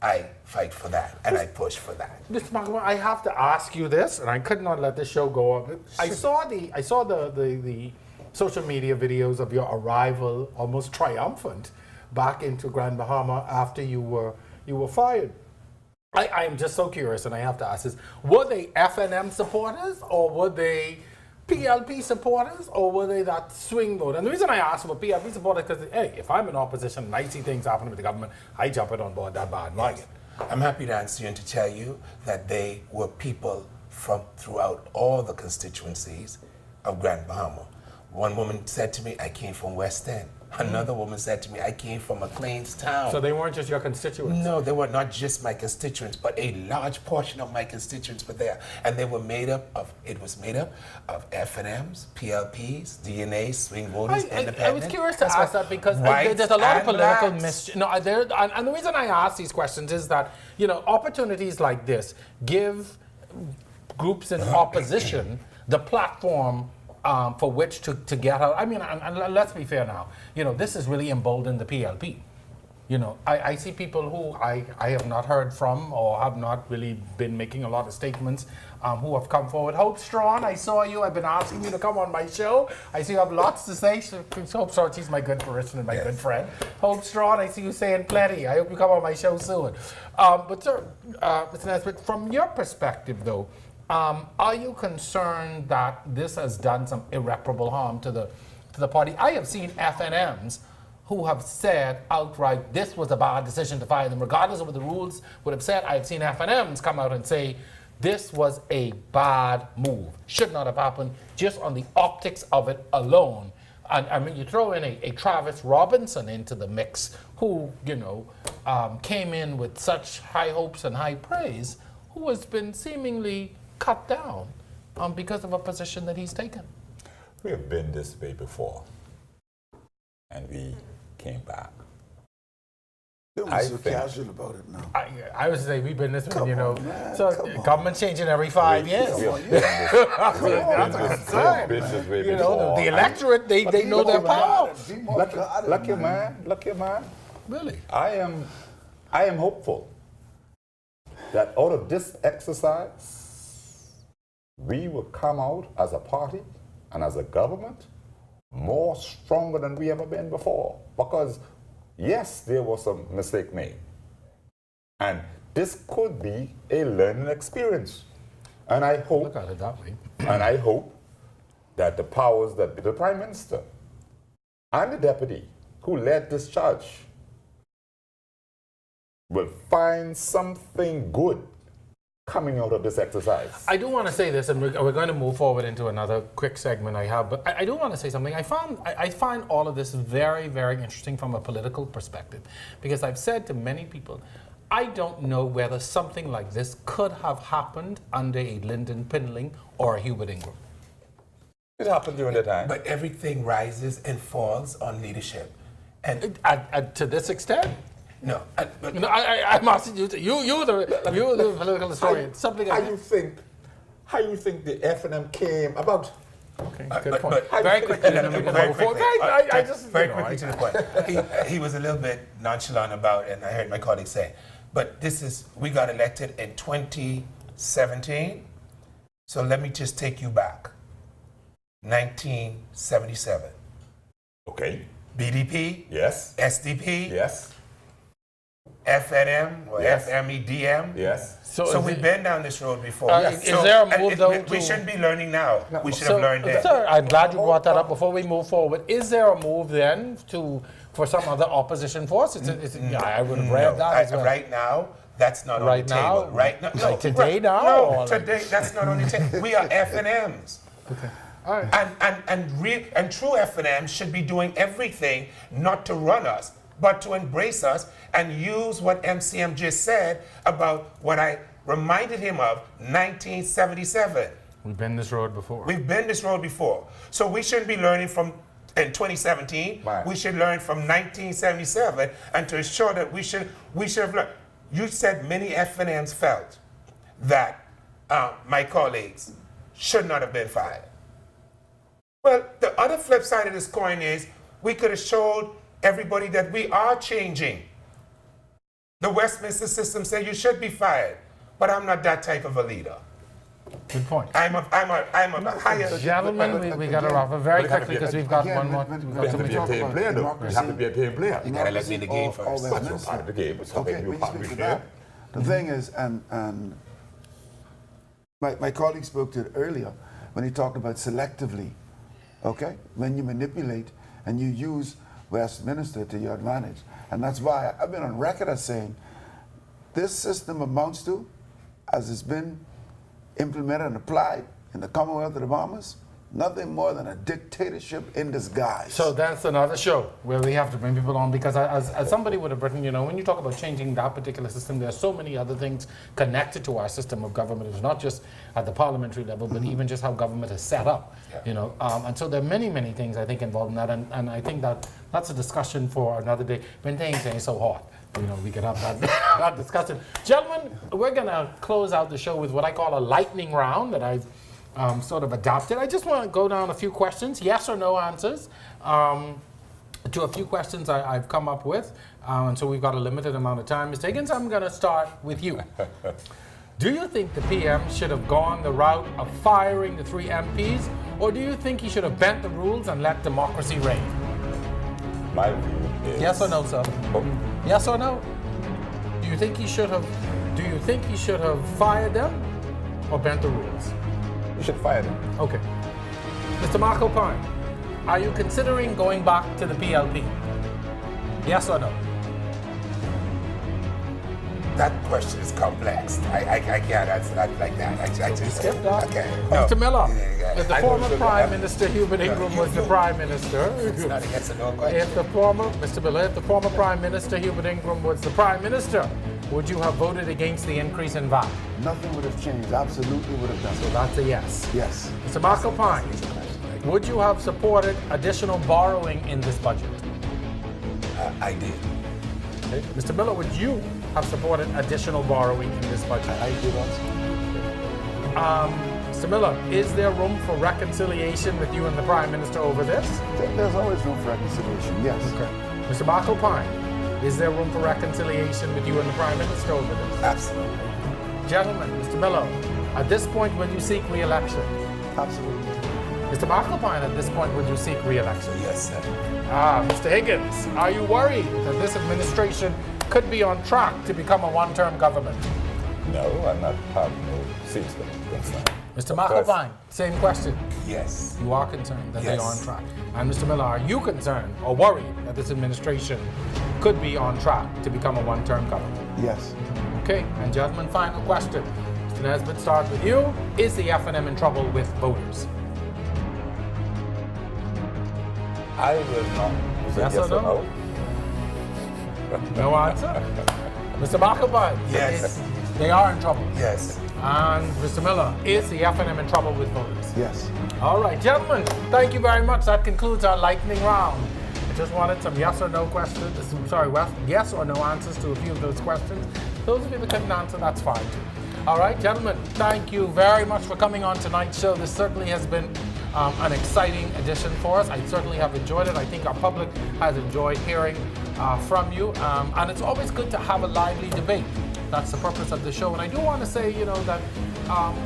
I fight for that and I push for that. Mr. McElroy, I have to ask you this, and I could not let this show go up. I saw the social media videos of your arrival, almost triumphant, back into Grand Bahama after you were fired. I am just so curious, and I have to ask this: were they FNM supporters, or were they PLP supporters, or were they that swing vote? And the reason I asked about PLP supporters is because, hey, if I'm in opposition and I see things happening with the government, I jump in on board that bandwagon. I'm happy to answer you and to tell you that they were people from throughout all the constituencies of Grand Bahama. One woman said to me, I came from West End. Another woman said to me, I came from McLean's town. So they weren't just your constituents? No, they were not just my constituents, but a large portion of my constituents were there. And they were made up of FNMs, PLPs, DNA, swing voters, independents. I was curious to ask that because there's a lot of political mischief. No, and the reason I ask these questions is that, opportunities like this give groups in opposition the platform for which to get out. I mean, and let's be fair now. This has really emboldened the PLP. I see people who I have not heard from or have not really been making a lot of statements who have come forward. Hope Strawn, I saw you. I've been asking you to come on my show. I see you have lots to say. Hope Strawn, she's my good parishioner, my good friend. Hope Strawn, I see you saying plenty. I hope you come on my show soon. But sir, Mr. Nesbitt, from your perspective though, are you concerned that this has done some irreparable harm to the party? I have seen FNMs who have said outright this was a bad decision to fire them, regardless of what the rules would have said. I've seen F&Ms come out and say this was a bad move, should not have happened, just on the optics of it alone. And I mean, you throw in a Travis Robinson into the mix, who, you know, came in with such high hopes and high praise, who has been seemingly cut down because of a position that he's taken. We have been this way before, and we came back. Don't be so casual about it now. I would say we've been this way, you know. Man, So government changing every 5 years. That's what I'm saying. You know, the electorate, they know their power. Look here, man. Really? I am hopeful that out of this exercise, we will come out as a party and as a government more stronger than we ever been before. Because yes, there was some mistake made. And this could be a learning experience. And I hope, Look at it that way. and I hope that the powers that be, the Prime Minister and the Deputy who led this charge, will find something good coming out of this exercise. I do want to say this, and we're going to move forward into another quick segment I have, but I do want to say something. I find all of this very, very interesting from a political perspective, because I've said to many people, I don't know whether something like this could have happened under a Lyndon Pinling or a Hubert Ingram. It happened during the time. But everything rises and falls on leadership. And To this extent? no, but You know, I'm asking you, you're the political historian. Something how like you think the F&M came about? Okay, good but- point. but- Very quickly, then we can very move forward. quickly. I just, very you know, quickly to the point. He was a little bit nonchalant about it, and I heard my colleagues say, but we got elected in 2017, so let me just take you back. 1977. Okay. BDP, Yes. SDP, Yes. FNM, or Yes. FMEDM. Yes. So we've been down this road before. Is there a move, though, we to- shouldn't be learning now. We should have learned then. Sir, I'm glad you brought that up before we move forward. Is there a move then for some other opposition force? Yeah, I would have read that as well. Right now, that's not Right on the now? table. Right now, no, Like today right- now, No, or like- today that's not on the table. We are F&Ms. Okay. All right. And true F&Ms should be doing everything not to run us, but to embrace us and use what MCM just said about what I reminded him of, 1977. We've been this road before. We've been this road before. So we shouldn't be learning from in 2017. Right. We should learn from 1977, and to ensure that we should have learned. You said many F&Ms felt that my colleagues should not have been fired. Well, the other flip side of this coin is we could have showed everybody that we are changing. The Westminster System said you should be fired, but I'm not that type of a leader. Good point. I'm a higher. Gentlemen, we got to wrap up very quickly because we've got one more. when You have to be a team player, though. You have to be a team player. You gotta let me in the game first. That's your part of the game. It's something Okay, you we part of speak the to game. that. The thing is, and my colleague spoke to it earlier when he talked about selectively, okay? When you manipulate and you use Westminster to your advantage. And that's why I've been on record as saying this system amounts to, as it's been implemented and applied in the Commonwealth of the Bahamas, nothing more than a dictatorship in disguise. So that's another show where we have to bring people on, because as somebody would have written, you know, when you talk about changing that particular system, there are so many other things connected to our system of government. It's not just at the parliamentary level, but even just how government is set up, you know. And so there are many, many things I think involved in that, and I think that's a discussion for another day when things ain't so hot. You know, we could have that discussion. Gentlemen, we're going to close out the show with what I call a lightning round that I've sort of adopted. I just want to go down a few questions, yes or no answers, to a few questions I've come up with. And so we've got a limited amount of time. Mr. Higgins, I'm going to start with you. Do you think the PM should have gone the route of firing the 3 MPs, or do you think he should have bent the rules and let democracy reign? My view is... Yes or no, sir? Oh, Yes or no? Do you think he should have fired them or bent the rules? you should fire them. Okay. Mr. Marco Pine, are you considering going back to the PLP? Yes or no? That question is complex. I can't answer that like that. I just Skip that. Okay. Mr. Miller, Yeah, if the I former don't- Prime Minister Hubert Ingram was the Prime Minister, It's not a yes or no question. if the former, Mr. Miller, if the former Prime Minister Hubert Ingram was the Prime Minister, would you have voted against the increase in VAT? Nothing would have changed. Absolutely would have done So so. that's a yes. Yes. Mr. McAlpine, would you have supported additional borrowing in this budget? I did. Okay. Mr. Miller, would you have supported additional borrowing in this budget? I did also. Mr. Miller, is there room for reconciliation with you and the Prime Minister over this? There's always room for reconciliation. Yes. Okay. Mr. McAlpine, is there room for reconciliation with you and the Prime Minister over this? Absolutely. Gentlemen, Mr. Miller, at this point, will you seek re-election? Absolutely. Mr. McAlpine, at this point, would you seek re-election? Yes, sir. Mr. Higgins, are you worried that this administration could be on track to become a one-term government? No, I'm not have no serious concern. Mr. Of course. McAlpine, same question. Yes. You are concerned that they Yes. are on track. And Mr. Miller, are you concerned or worried that this administration could be on track to become a one-term government? Yes. Okay, and gentlemen, final question. Mr. Nesbitt, start with you. Is the F&M in trouble with voters? I will not say Yes yes, or no? no. No answer? Mr. McAlpine? Yes. They are in trouble. Yes. And Mr. Miller, is the F&M in trouble with voters? Yes. All right, gentlemen, thank you very much. That concludes our lightning round. I just wanted some yes or no questions. Yes or no answers to a few of those questions. Those of you that couldn't answer, that's fine too. All right, gentlemen, thank you very much for coming on tonight's show. This certainly has been an exciting edition for us. I certainly have enjoyed it. I think our public has enjoyed hearing from you. And it's always good to have a lively debate. That's the purpose of the show. And I do want to say, that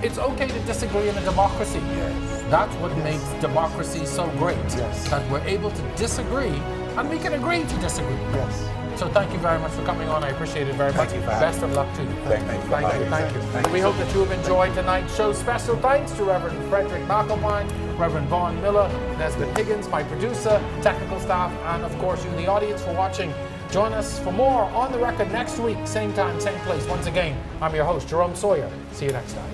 it's okay to disagree in a democracy. Yes. That's what makes democracy so great. Yes. That we're able to disagree and we can agree to disagree. Yes. So thank you very much for coming on. I appreciate it very much. Thank you for Best of luck to you. Thank you. Thank you. Thank you. Thank We you. hope that you have enjoyed tonight's show. Special thanks to Reverend Frederick McAlpine, Reverend Vaughn Miller, Nesbitt Higgins, my producer, technical staff, and of course you, the audience, for watching. Join us for more On the Record next week, same time, same place. Once again, I'm your host, Jerome Sawyer. See you next time.